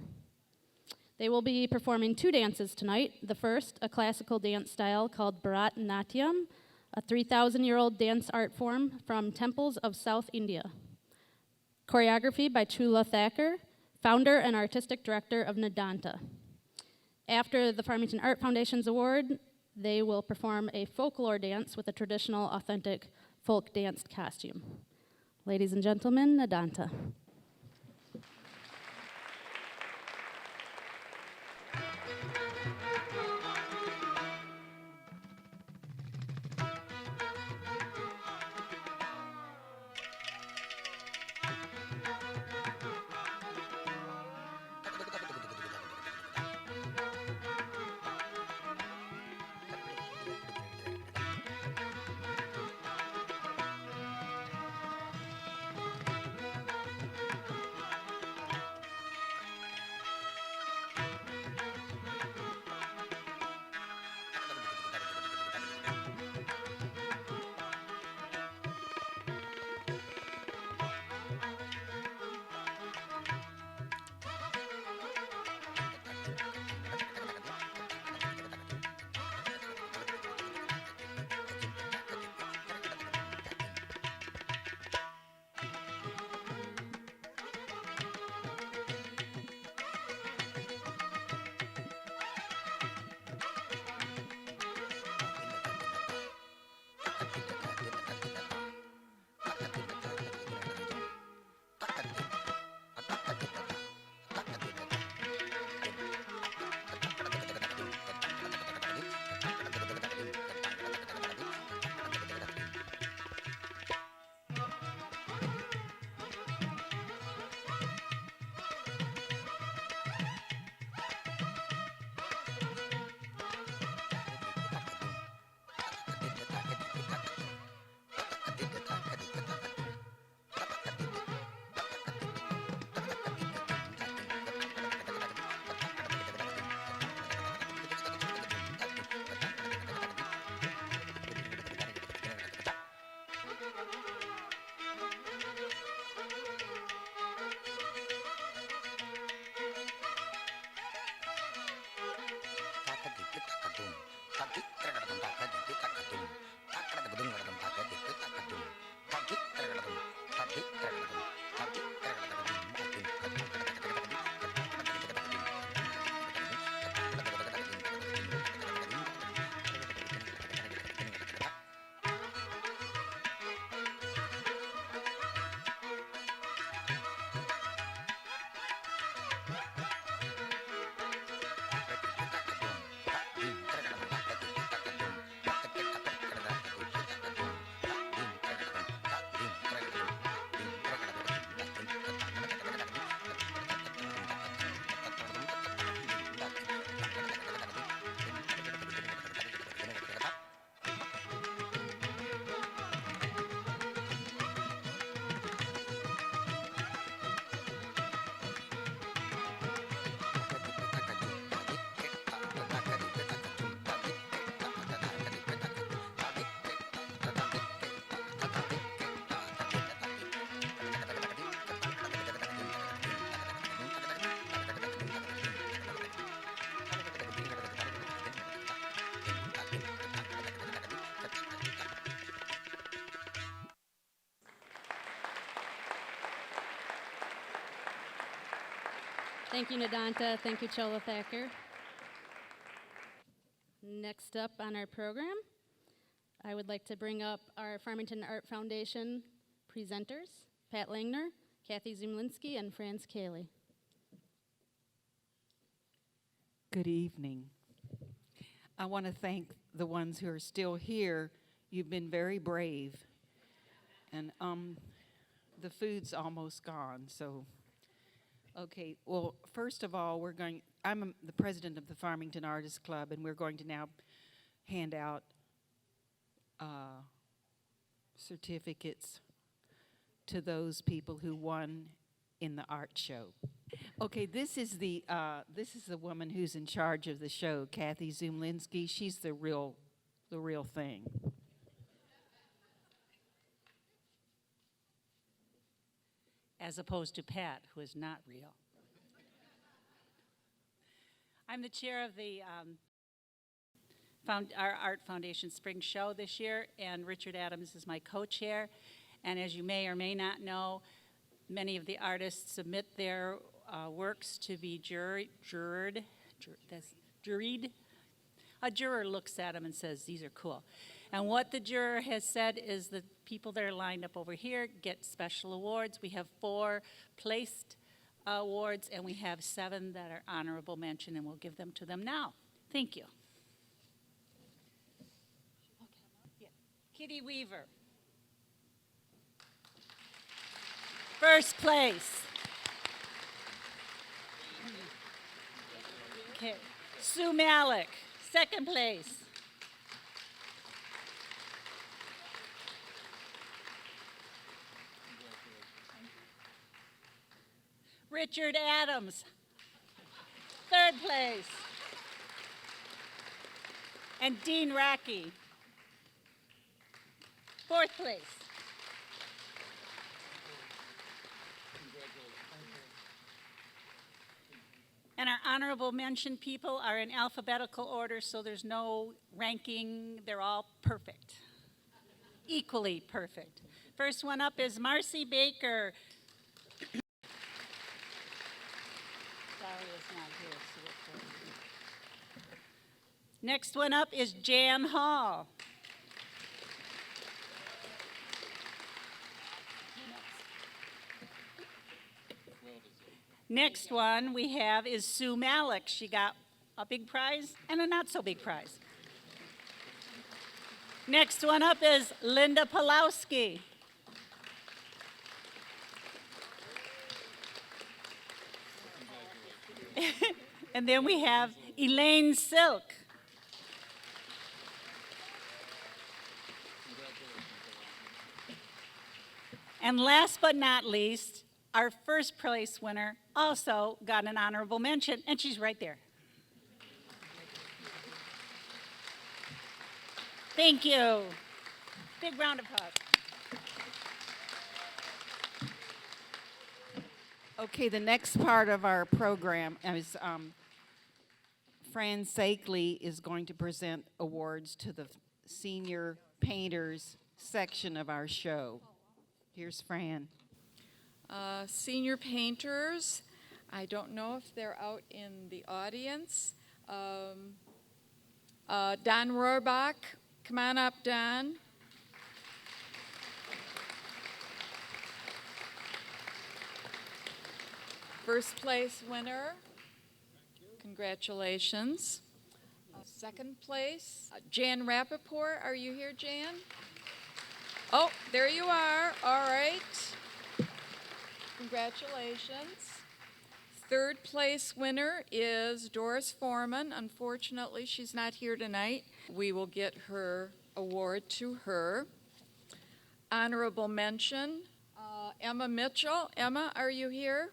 They will be performing two dances tonight. The first, a classical dance style called Bharatanatyam, a 3,000-year-old dance art form from temples of South India. Choreography by Chula Thakur, founder and artistic director of Nadanta. After the Farmington Art Foundation's award, they will perform a folklore dance with a traditional, authentic folk dance costume. Ladies and gentlemen, Nadanta. Thank you, Nadanta. Thank you, Chola Thacker. Next up on our program, I would like to bring up our Farmington Art Foundation presenters, Pat Langner, Kathy Zumlinski, and Franz Kaley. Good evening. I want to thank the ones who are still here. You've been very brave. And the food's almost gone, so. Okay, well, first of all, I'm the president of the Farmington Artists Club, and we're going to now hand out certificates to those people who won in the art show. Okay, this is the woman who's in charge of the show, Kathy Zumlinski. She's the real thing. As opposed to Pat, who is not real. I'm the chair of the our Art Foundation Spring Show this year, and Richard Adams is my co-chair. And as you may or may not know, many of the artists submit their works to be juried. A juror looks at them and says, these are cool. And what the juror has said is the people that are lined up over here get special awards. We have 4 placed awards, and we have 7 that are honorable mention, and we'll give them to them now. Thank you. Kitty Weaver. First place. Okay. Sue Malik, second place. Richard Adams, third place. And Dean Racky, fourth place. And our honorable mention people are in alphabetical order, so there's no ranking. They're all perfect, equally perfect. First one up is Marcy Baker. Next one up is Jan Hall. Next one we have is Sue Malik. She got a big prize and a not so big prize. Next one up is Linda Pulowski. And then we have Elaine Silk. And last but not least, our first place winner also got an honorable mention, and she's right there. Thank you. Big round of applause. Okay, the next part of our program is Fran Sakeley is going to present awards to the senior painters section of our show. Here's Fran. Senior painters, I don't know if they're out in the audience. Don Rohrbach, come on up, Don. First place winner, congratulations. Second place, Jan Rappaport, are you here, Jan? Oh, there you are, all right. Congratulations. Third place winner is Doris Foreman. Unfortunately, she's not here tonight. We will get her award to her. Honorable mention, Emma Mitchell. Emma, are you here?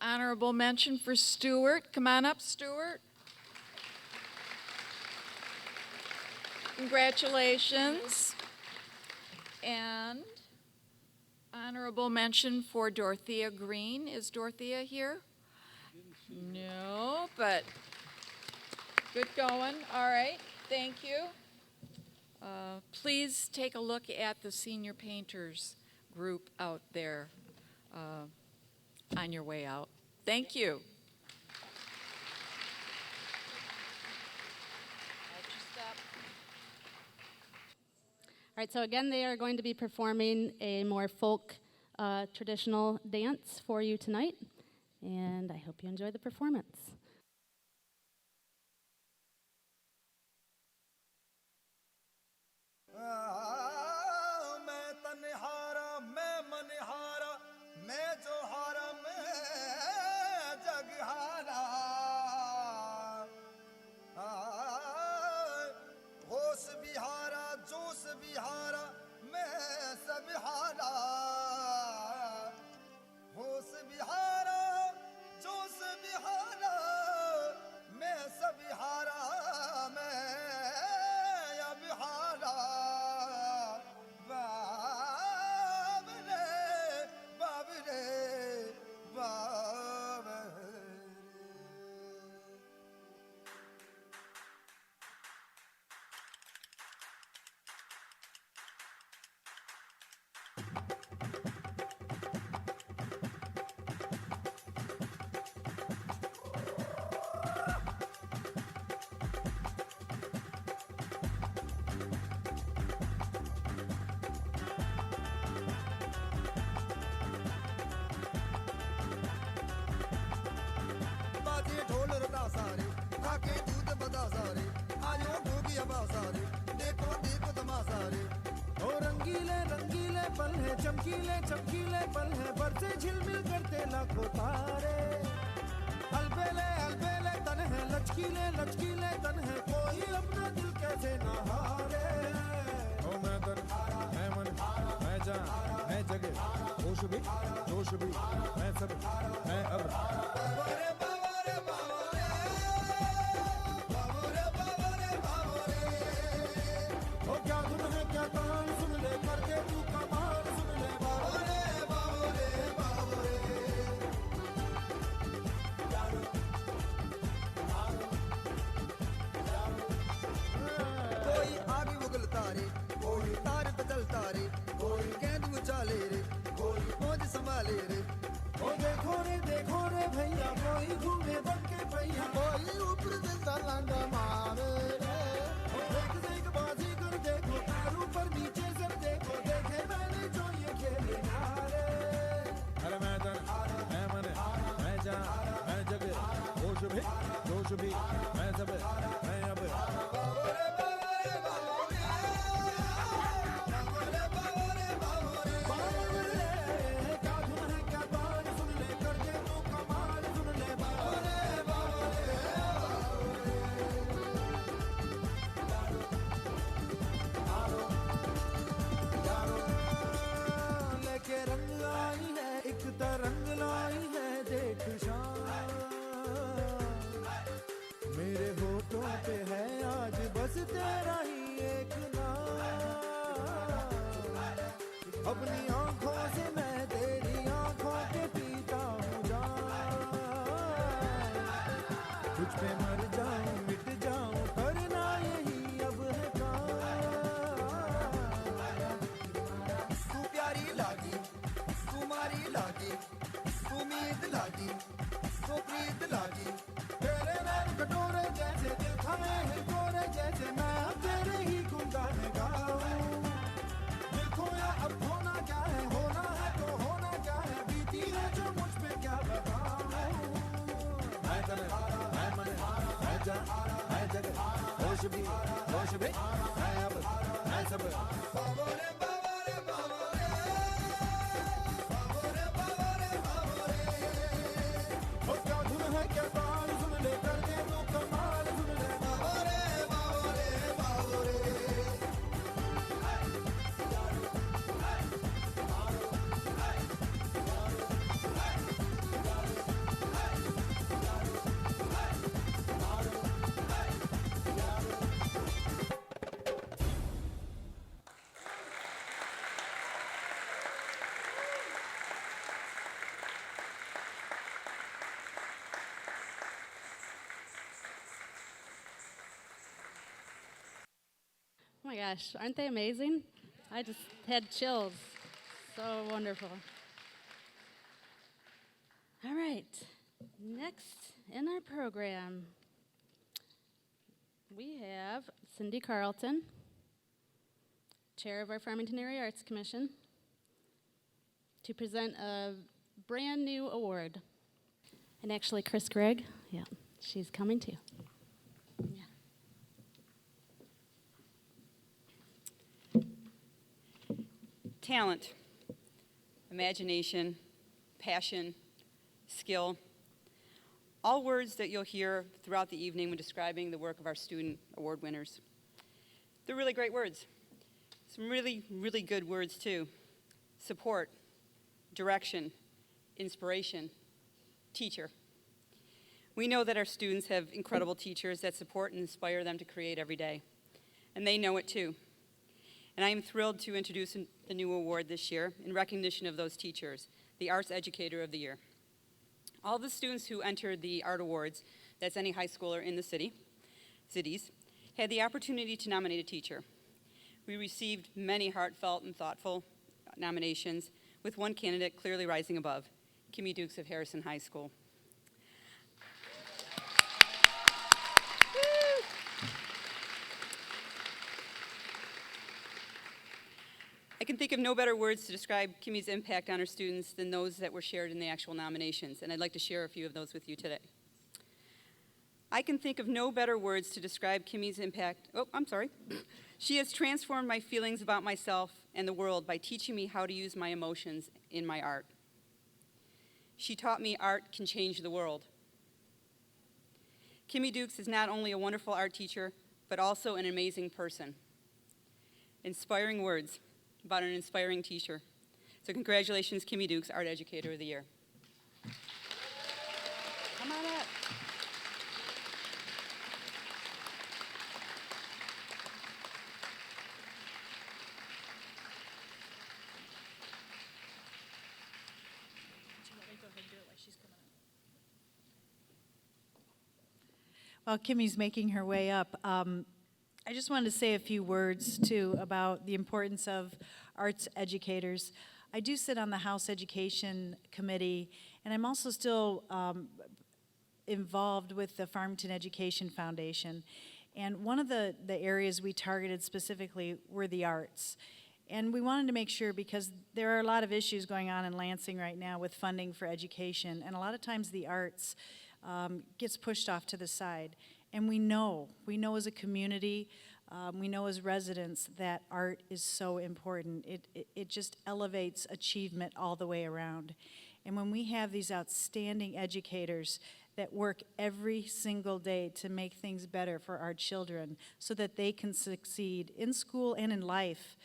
Honorable mention for Stuart. Come on up, Stuart. Congratulations. And honorable mention for Dorothea Green. Is Dorothea here? No, but good going. All right, thank you. Please take a look at the senior painters group out there on your way out. Thank you. All right, so again, they are going to be performing a more folk traditional dance for you tonight, and I hope you enjoy the performance. मैं तन्हारा मैं मनहारा मैं जो हारा मैं जगहारा होश बिहारा जोश बिहारा मैं सब हारा होश बिहारा जोश बिहारा मैं सब हारा मैं अब हारा बाबरे बाबरे बाबरे बाजे ढोल रटा सारे खाके दूध बता सारे आयो ढोगिया बा सारे देखो देखो तमाशा रे ओ रंगीले रंगीले पल है चमकीले चमकीले पल है बरसे झिलमिल करते लाखों तारे अलबेले अलबेले तन है लचकीले लचकीले तन है कोई अपना दिल कैसे ना हारे ओ मैं तन मैं मन मैं जान मैं जगह होश भी जोश भी मैं सब मैं अब बाबरे बाबरे बाबरे बाबरे बाबरे बाबरे ओ क्या धुन है क्या तान सुन ले करके तू कमाल सुन ले बाबरे बाबरे बाबरे कोई आगे उगलता रे कोई तार पे चलता रे कोई गेंद उछाले रे कोई पहुंच संभाले रे ओ देखो रे भैया कोई घूमे बन के भैया कोई ऊपर से सलांगा मारे रे ओ देख देख बाजी कर देखो पैर ऊपर नीचे सर देखो देखे मैंने जो ये खेले नारे अरे मैं तन मैं मन मैं जान मैं जगह होश भी जोश भी मैं सब मैं अब बाबरे बाबरे बाबरे बाबरे बाबरे बाबरे क्या धुन है क्या तान सुन ले करके तू कमाल सुन ले बाबरे बाबरे लेके रंग आई है एक तरंग लाई है देख शान मेरे होठों पे है आज बस तेरा ही एक नाम अपनी आंखों से मैं तेरी आंखों के पीता हूँ जान तुझ पे मर जाऊं मिट जाऊं करना यही अब है काम तू प्यारी लागी तुम्हारी लागी उम्मीद लागी तो प्रीत लागी तेरे नैन कटोरे जैसे दिल खाए हैं कोरे जैसे मैं अब तेरे ही गुनगान गाऊं दिल खोया अब खोना क्या है होना है तो होना क्या है बीती है जो मुझ पे क्या बताऊं मैं तन मैं मन मैं जान मैं जगह होश भी जोश भी मैं अब मैं सब बाबरे बाबरे बाबरे बाबरे बाबरे बाबरे ओ क्या धुन है क्या ताल सुन ले करके तू कमाल सुन ले बाबरे बाबरे बाबरे Oh my gosh, aren't they amazing? I just had chills. So wonderful. All right. Next in our program, we have Cindy Carlton, Chair of our Farmington Area Arts Commission, to present a brand new award. And actually, Chris Gregg, yeah, she's coming too. Talent, imagination, passion, skill, all words that you'll hear throughout the evening when describing the work of our student award winners. They're really great words. Some really, really good words too. Support, direction, inspiration, teacher. We know that our students have incredible teachers that support and inspire them to create every day, and they know it too. And I am thrilled to introduce the new award this year in recognition of those teachers, the Arts Educator of the Year. All the students who entered the Art Awards, that's any high schooler in the cities, had the opportunity to nominate a teacher. We received many heartfelt and thoughtful nominations, with one candidate clearly rising above, Kimmy Dukes of Harrison High School. I can think of no better words to describe Kimmy's impact on her students than those that were shared in the actual nominations, and I'd like to share a few of those with you today. I can think of no better words to describe Kimmy's impact. Oh, I'm sorry. She has transformed my feelings about myself and the world by teaching me how to use my emotions in my art. She taught me art can change the world. Kimmy Dukes is not only a wonderful art teacher, but also an amazing person. Inspiring words about an inspiring teacher. So congratulations, Kimmy Dukes, Art Educator of the Year. Come on up. While Kimmy's making her way up, I just wanted to say a few words, too, about the importance of arts educators. I do sit on the House Education Committee, and I'm also still involved with the Farmington Education Foundation. And one of the areas we targeted specifically were the arts. And we wanted to make sure, because there are a lot of issues going on in Lansing right now with funding for education, and a lot of times the arts gets pushed off to the side. And we know as a community, we know as residents that art is so important. It just elevates achievement all the way around. And when we have these outstanding educators that work every single day to make things better for our children so that they can succeed in school and in life,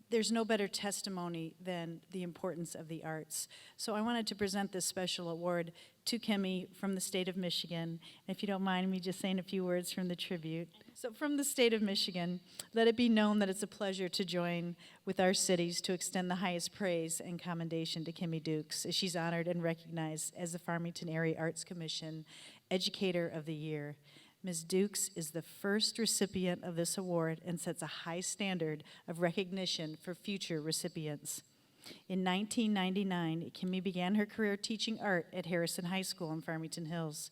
there's no better testimony than the importance of the arts. So I wanted to present this special award to Kimmy from the state of Michigan. And if you don't mind me just saying a few words from the tribute. So from the state of Michigan, let it be known that it's a pleasure to join with our cities to extend the highest praise and commendation to Kimmy Dukes, as she's honored and recognized as the Farmington Area Arts Commission Educator of the Year. Ms. Dukes is the first recipient of this award and sets a high standard of recognition for future recipients. In 1999, Kimmy began her career teaching art at Harrison High School in Farmington Hills.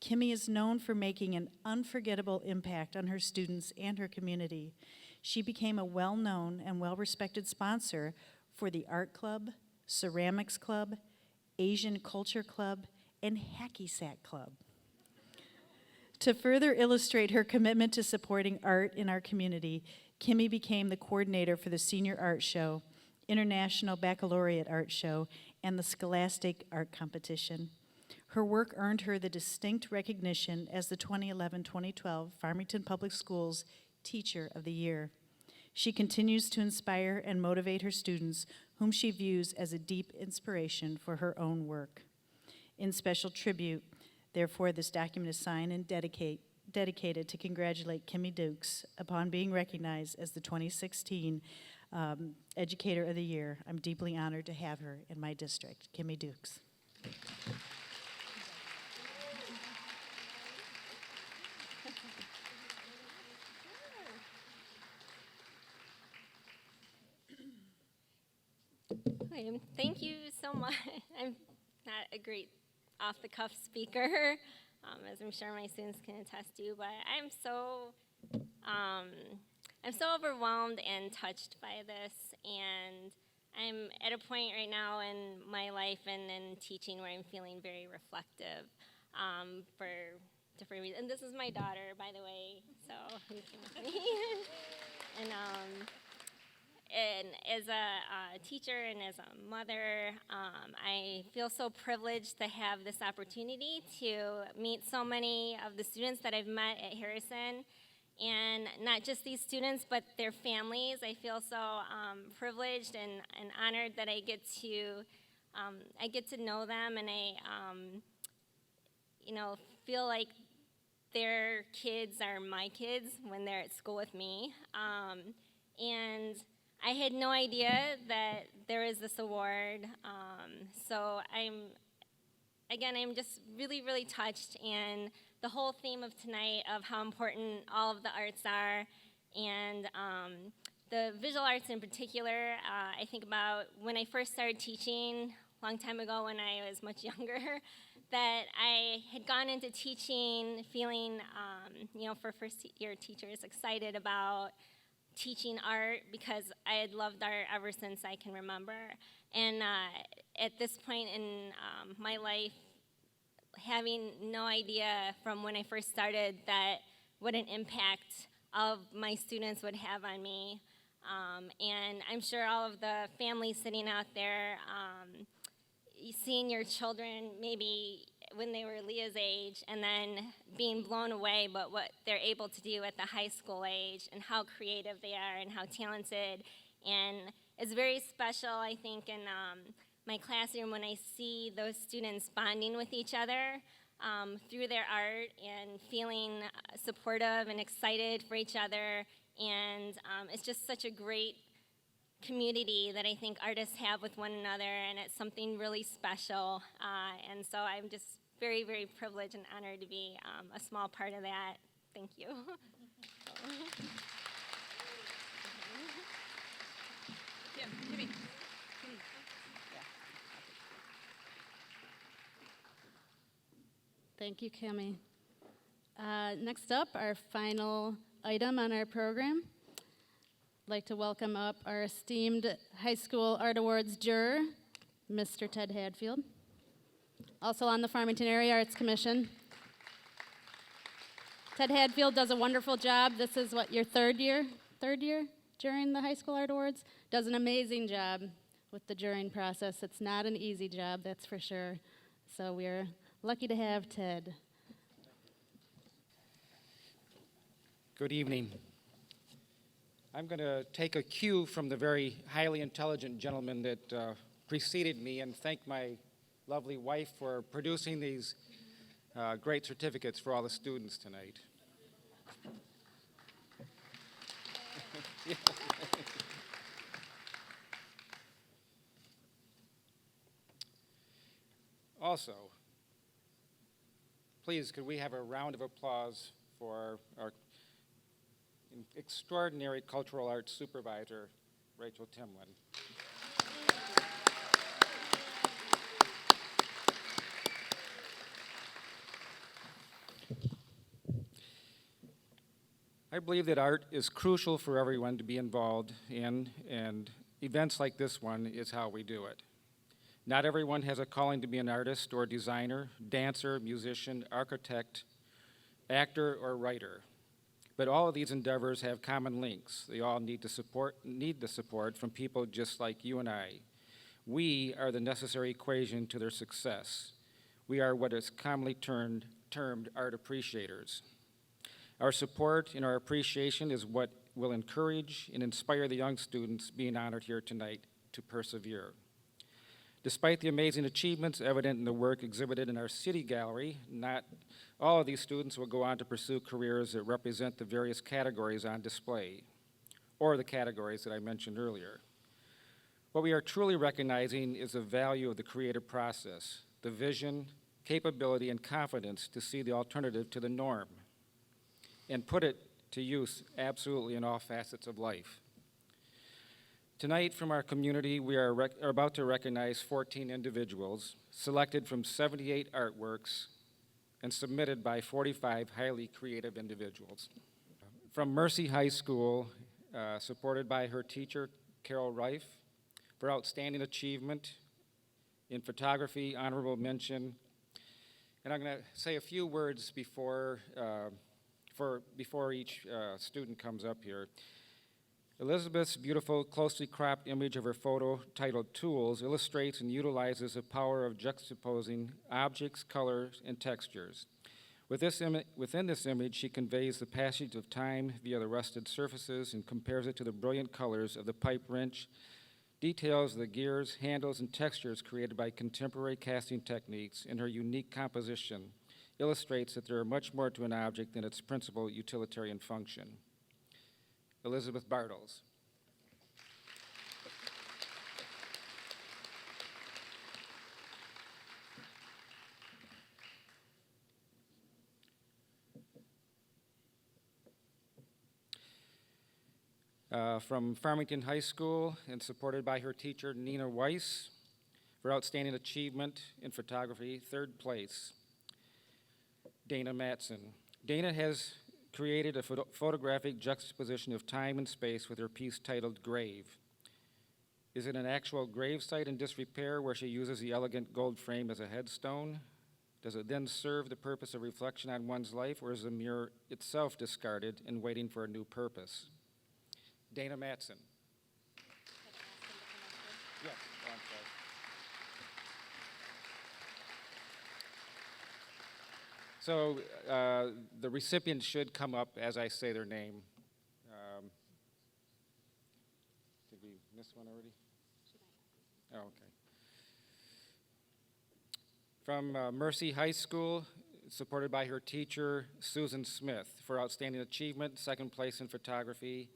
Kimmy is known for making an unforgettable impact on her students and her community. She became a well-known and well-respected sponsor for the Art Club, Ceramics Club, Asian Culture Club, and Hacky Sack Club. To further illustrate her commitment to supporting art in our community, Kimmy became the coordinator for the Senior Art Show, International Baccalaureate Art Show, and the Scholastic Art Competition. Her work earned her the distinct recognition as the 2011-2012 Farmington Public Schools Teacher of the Year. She continues to inspire and motivate her students, whom she views as a deep inspiration for her own work. In special tribute, therefore, this document is signed and dedicated to congratulate Kimmy Dukes upon being recognized as the 2016 Educator of the Year. I'm deeply honored to have her in my district. Kimmy Dukes. Thank you so much. I'm not a great off-the-cuff speaker, as I'm sure my students can attest to, but I'm so overwhelmed and touched by this, and I'm at a point right now in my life and in teaching where I'm feeling very reflective for different reasons. And this is my daughter, by the way, so who came with me. And as a teacher and as a mother, I feel so privileged to have this opportunity to meet so many of the students that I've met at Harrison. And not just these students, but their families. I feel so privileged and honored that I get to know them, and I feel like their kids are my kids when they're at school with me. And I had no idea that there was this award. So I'm just really, really touched, and the whole theme of tonight of how important all of the arts are, and the visual arts in particular. I think about when I first started teaching a long time ago when I was much younger, that I had gone into teaching feeling, for first-year teachers, excited about teaching art because I had loved art ever since I can remember. And at this point in my life, having no idea from when I first started that what an impact all of my students would have on me. And I'm sure all of the families sitting out there, seeing your children maybe when they were Leah's age and then being blown away by what they're able to do at the high school age and how creative they are and how talented. And it's very special, I think, in my classroom when I see those students bonding with each other through their art and feeling supportive and excited for each other. And it's just such a great community that I think artists have with one another, and it's something really special. And so I'm just very, very privileged and honored to be a small part of that. Thank you. Thank you, Kimmy. Next up, our final item on our program. I'd like to welcome up our esteemed High School Art Awards juror, Mr. Ted Hadfield. Also on the Farmington Area Arts Commission. Ted Hadfield does a wonderful job. This is what, your third year during the High School Art Awards? Does an amazing job with the jurying process. It's not an easy job, that's for sure. So we're lucky to have Ted. Good evening. I'm going to take a cue from the very highly intelligent gentleman that preceded me and thank my lovely wife for producing these great certificates for all the students tonight. Also, please, could we have a round of applause for our extraordinary cultural arts supervisor, Rachel Timlin. I believe that art is crucial for everyone to be involved in, and events like this one is how we do it. Not everyone has a calling to be an artist or designer, dancer, musician, architect, actor, or writer. But all of these endeavors have common links. They all need the support from people just like you and I. We are the necessary equation to their success. We are what is commonly termed art appreciators. Our support and our appreciation is what will encourage and inspire the young students being honored here tonight to persevere. Despite the amazing achievements evident in the work exhibited in our city gallery, not all of these students will go on to pursue careers that represent the various categories on display, or the categories that I mentioned earlier. What we are truly recognizing is the value of the creative process, the vision, capability, and confidence to see the alternative to the norm, and put it to use absolutely in all facets of life. Tonight, from our community, we are about to recognize 14 individuals selected from 78 artworks and submitted by 45 highly creative individuals. From Mercy High School, supported by her teacher, Carol Reif, for outstanding achievement in photography, honorable mention. And I'm going to say a few words before each student comes up here. Elizabeth's beautiful, closely cropped image of her photo titled Tools illustrates and utilizes the power of juxtaposing objects, colors, and textures. Within this image, she conveys the passage of time via the rusted surfaces and compares it to the brilliant colors of the pipe wrench, details the gears, handles, and textures created by contemporary casting techniques in her unique composition illustrates that there are much more to an object than its principal utilitarian function. Elizabeth Bartles. From Farmington High School and supported by her teacher, Nina Weiss, for outstanding achievement in photography, 3rd place, Dana Matson. Dana has created a photographic juxtaposition of time and space with her piece titled Grave. Is it an actual grave site in disrepair where she uses the elegant gold frame as a headstone? Does it then serve the purpose of reflection on one's life, or is the mirror itself discarded and waiting for a new purpose? Dana Matson. Yes, oh, I'm sorry. So the recipients should come up as I say their name. Did we miss one already? Oh, okay. From Mercy High School, supported by her teacher, Susan Smith, for outstanding achievement, 2nd place in photography,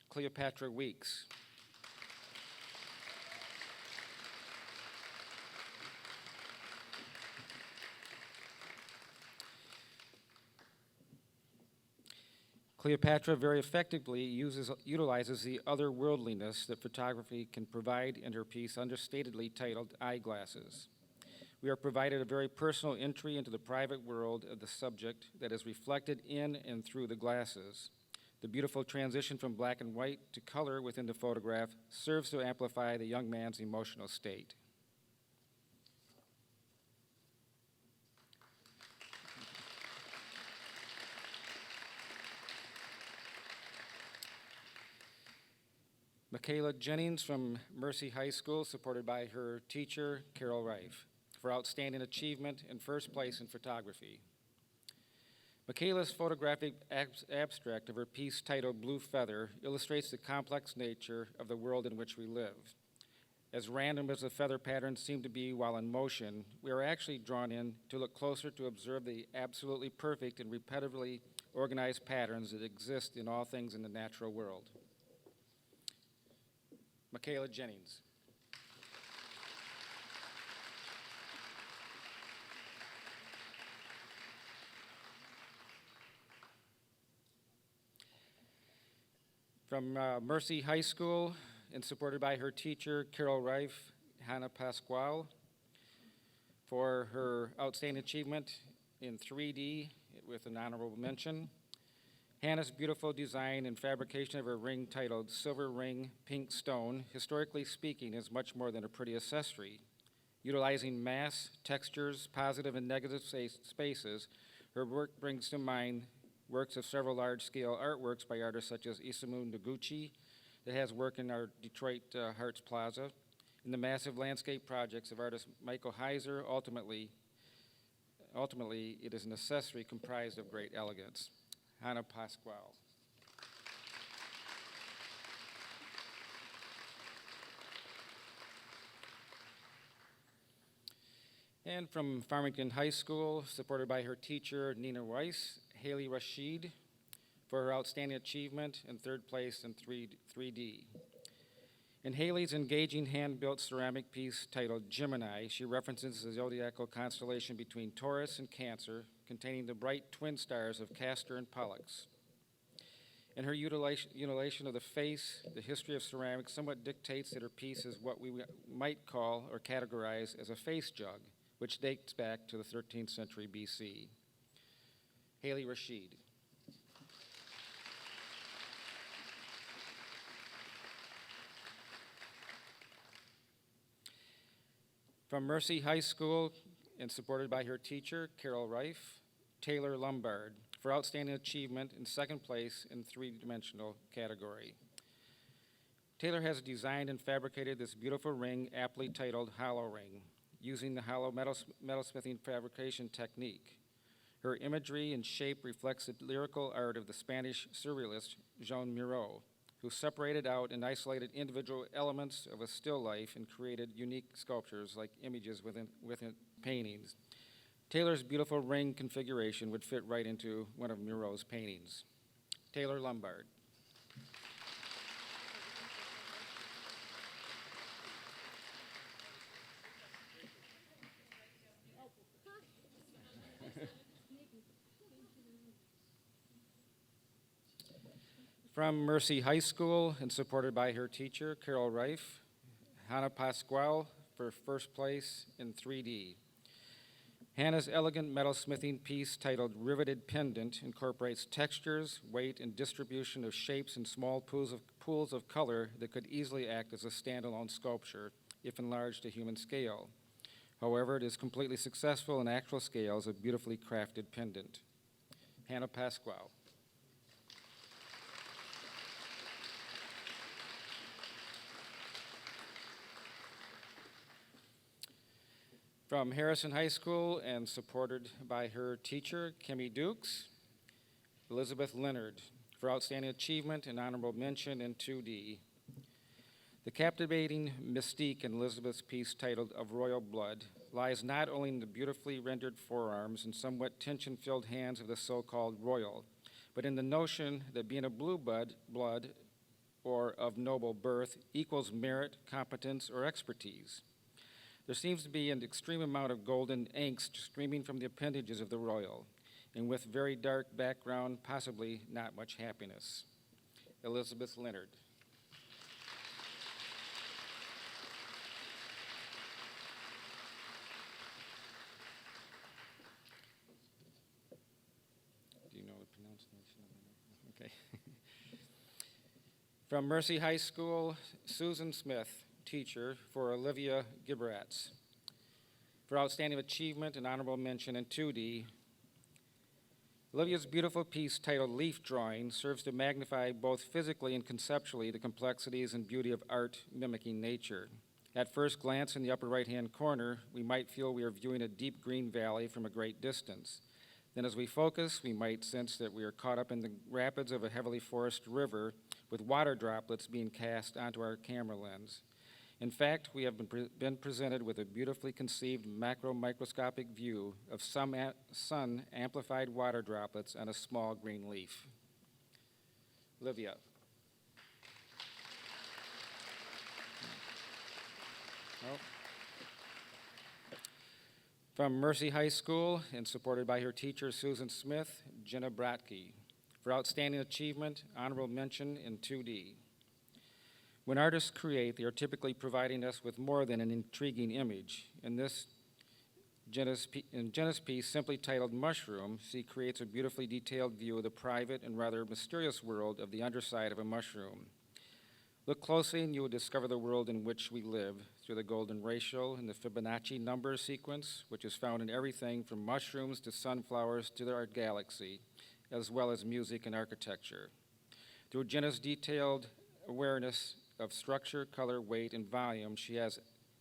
Cleopatra Weeks. Cleopatra very effectively utilizes the otherworldliness that photography can provide in her piece understatedly titled Eyeglasses. We are provided a very personal entry into the private world of the subject that is reflected in and through the glasses. The beautiful transition from black and white to color within the photograph serves to amplify the young man's emotional state. Michaela Jennings from Mercy High School, supported by her teacher, Carol Reif, for outstanding achievement and 1st place in photography. Michaela's photographic abstract of her piece titled Blue Feather illustrates the complex nature of the world in which we live. As random as the feather patterns seem to be while in motion, we are actually drawn in to look closer to observe the absolutely perfect and repetitively organized patterns that exist in all things in the natural world. Michaela Jennings. From Mercy High School and supported by her teacher, Carol Reif, Hannah Pasquale, for her outstanding achievement in 3D with an honorable mention. Hannah's beautiful design and fabrication of her ring titled Silver Ring Pink Stone, historically speaking, is much more than a pretty accessory. Utilizing mass, textures, positive and negative spaces, her work brings to mind works of several large-scale artworks by artists such as Isamu Noguchi, that has work in our Detroit Harts Plaza, and the massive landscape projects of artist Michael Heiser. Ultimately, it is an accessory comprised of great elegance. Hannah Pasquale. And from Farmington High School, supported by her teacher, Nina Weiss, Haley Rashid, for her outstanding achievement and 3rd place in 3D. In Haley's engaging hand-built ceramic piece titled Gemini, she references the zodiacal constellation between Taurus and Cancer, containing the bright twin stars of Castor and Pollux. In her utilization of the face, the history of ceramics somewhat dictates that her piece is what we might call or categorize as a face jug, which dates back to the 13th century BC. Haley Rashid. From Mercy High School and supported by her teacher, Carol Reif, Taylor Lombard, for outstanding achievement in second place in three-dimensional category. Taylor has designed and fabricated this beautiful ring aptly titled Hollow Ring, using the hollow metalsmithing fabrication technique. Her imagery and shape reflects the lyrical art of the Spanish surrealist Jean Miro, who separated out and isolated individual elements of a still life and created unique sculptures like images within paintings. Taylor's beautiful ring configuration would fit right into one of Miro's paintings. Taylor Lombard. From Mercy High School and supported by her teacher, Carol Reif, Hannah Pasquale for first place in 3D. Hannah's elegant metalsmithing piece titled Riveted Pendant incorporates textures, weight, and distribution of shapes in small pools of color that could easily act as a standalone sculpture if enlarged to human scale. However, it is completely successful in actual scale as a beautifully crafted pendant. Hannah Pasquale. From Harrison High School and supported by her teacher, Kimmy Dukes, Elizabeth Leonard, for outstanding achievement and honorable mention in 2D. The captivating mystique in Elizabeth's piece titled Of Royal Blood lies not only in the beautifully rendered forearms and somewhat tension-filled hands of the so-called royal, but in the notion that being a blue blood or of noble birth equals merit, competence, or expertise. There seems to be an extreme amount of golden angst streaming from the appendages of the royal, and with very dark background, possibly not much happiness. Elizabeth Leonard. Do you know the pronunciation of that? Okay. From Mercy High School, Susan Smith, teacher, for Olivia Gibratz. For outstanding achievement and honorable mention in 2D, Olivia's beautiful piece titled Leaf Drawing serves to magnify both physically and conceptually the complexities and beauty of art mimicking nature. At first glance in the upper right-hand corner, we might feel we are viewing a deep green valley from a great distance. Then as we focus, we might sense that we are caught up in the rapids of a heavily forested river with water droplets being cast onto our camera lens. In fact, we have been presented with a beautifully conceived macro-microscopic view of some sun-amplified water droplets on a small green leaf. Olivia. Oh. From Mercy High School and supported by her teacher, Susan Smith, Jenna Bratke. For outstanding achievement, honorable mention in 2D. When artists create, they are typically providing us with more than an intriguing image. In Jenna's piece, simply titled Mushroom, she creates a beautifully detailed view of the private and rather mysterious world of the underside of a mushroom. Look closely and you will discover the world in which we live through the golden ratio and the Fibonacci number sequence, which is found in everything from mushrooms to sunflowers to our galaxy, as well as music and architecture. Through Jenna's detailed awareness of structure, color, weight, and volume, she has,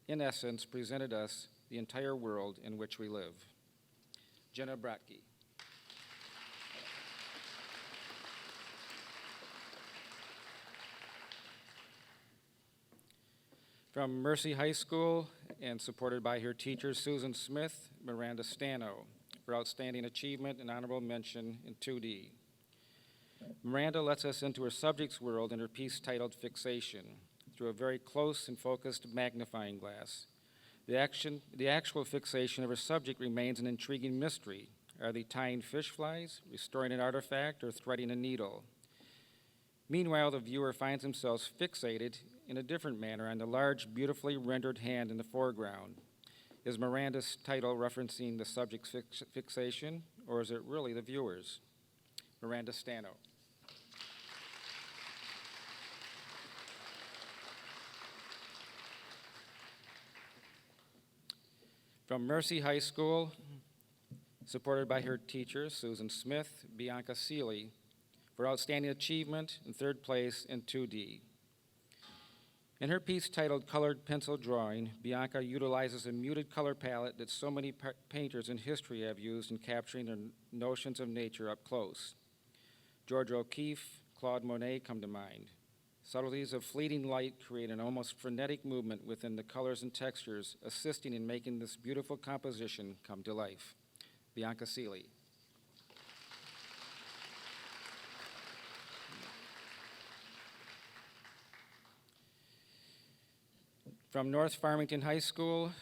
in essence, presented us the entire world in which we live. Jenna Bratke. From Mercy High School and supported by her teachers, Susan Smith, Miranda Stano, for outstanding achievement and honorable mention in 2D. Miranda lets us into her subject's world in her piece titled Fixation through a very close and focused magnifying glass. The actual fixation of her subject remains an intriguing mystery. Are they tying fish flies, restoring an artifact, or threading a needle? Meanwhile, the viewer finds themselves fixated in a different manner on the large, beautifully rendered hand in the foreground. Is Miranda's title referencing the subject's fixation, or is it really the viewer's? Miranda Stano. From Mercy High School, supported by her teachers, Susan Smith, Bianca Seeley, for outstanding achievement in third place in 2D. In her piece titled Colored Pencil Drawing, Bianca utilizes a muted color palette that so many painters in history have used in capturing their notions of nature up close. George O'Keeffe, Claude Monet come to mind. Subtleties of fleeting light create an almost frenetic movement within the colors and textures, assisting in making this beautiful composition come to life. Bianca Seeley. From North Farmington High School,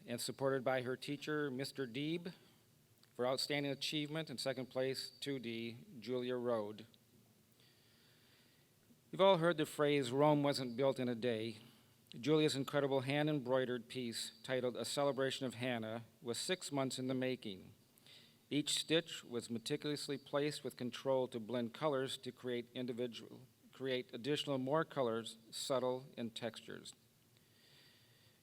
and supported by her teacher, Mr. Deeb, for outstanding achievement in second place, 2D, Julia Rode. You've all heard the phrase, Rome wasn't built in a day. Julia's incredible hand-embroidered piece, titled A Celebration of Hannah, was 6 months in the making. Each stitch was meticulously placed with control to blend colors to create additional more colors, subtle in textures.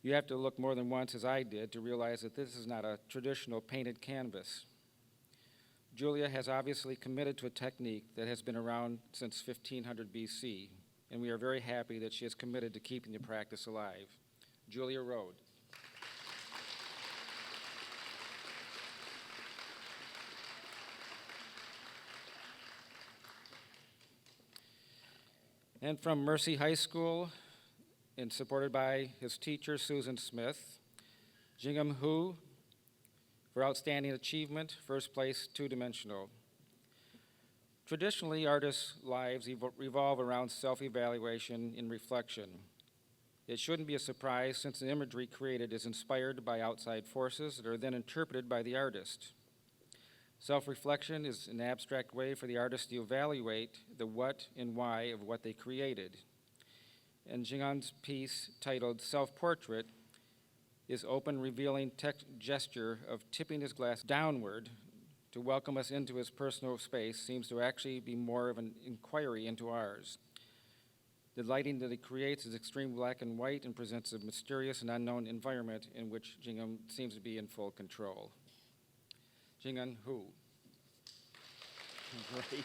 You have to look more than once, as I did, to realize that this is not a traditional painted canvas. Julia has obviously committed to a technique that has been around since 1500 BC, and we are very happy that she is committed to keeping the practice alive. Julia Rode. And from Mercy High School, and supported by his teacher, Susan Smith, Jingham Hu, for outstanding achievement, first place, two-dimensional. Traditionally, artists' lives revolve around self-evaluation and reflection. It shouldn't be a surprise since the imagery created is inspired by outside forces that are then interpreted by the artist. Self-reflection is an abstract way for the artist to evaluate the what and why of what they created. And Jinghan's piece, titled Self-Portrait, is open, revealing gesture of tipping his glass downward to welcome us into his personal space seems to actually be more of an inquiry into ours. The lighting that he creates is extreme black and white and presents a mysterious and unknown environment in which Jingham seems to be in full control. Jinghan Hu. Great.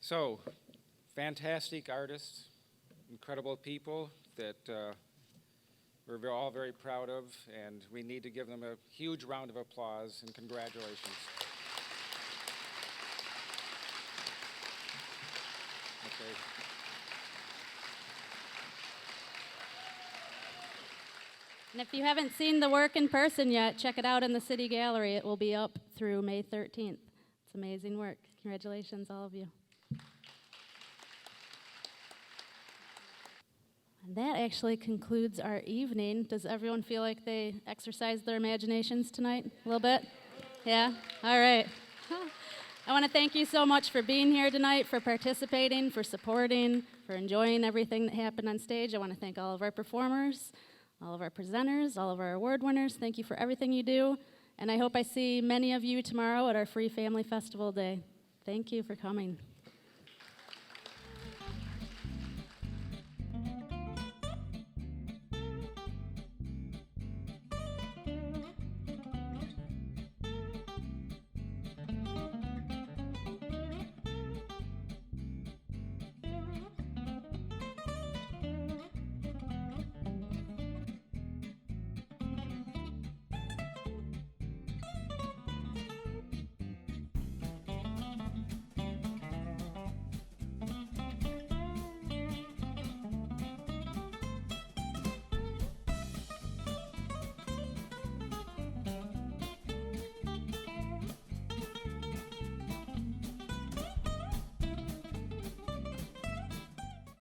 So, fantastic artists, incredible people that we're all very proud of, and we need to give them a huge round of applause and congratulations. Okay. And if you haven't seen the work in person yet, check it out in the City Gallery. It will be up through May 13th. It's amazing work. Congratulations, all of you. And that actually concludes our evening. Does everyone feel like they exercised their imaginations tonight a little bit? Yeah? All right. I want to thank you so much for being here tonight, for participating, for supporting, for enjoying everything that happened on stage. I want to thank all of our performers, all of our presenters, all of our award winners. Thank you for everything you do. And I hope I see many of you tomorrow at our Free Family Festival Day. Thank you for coming.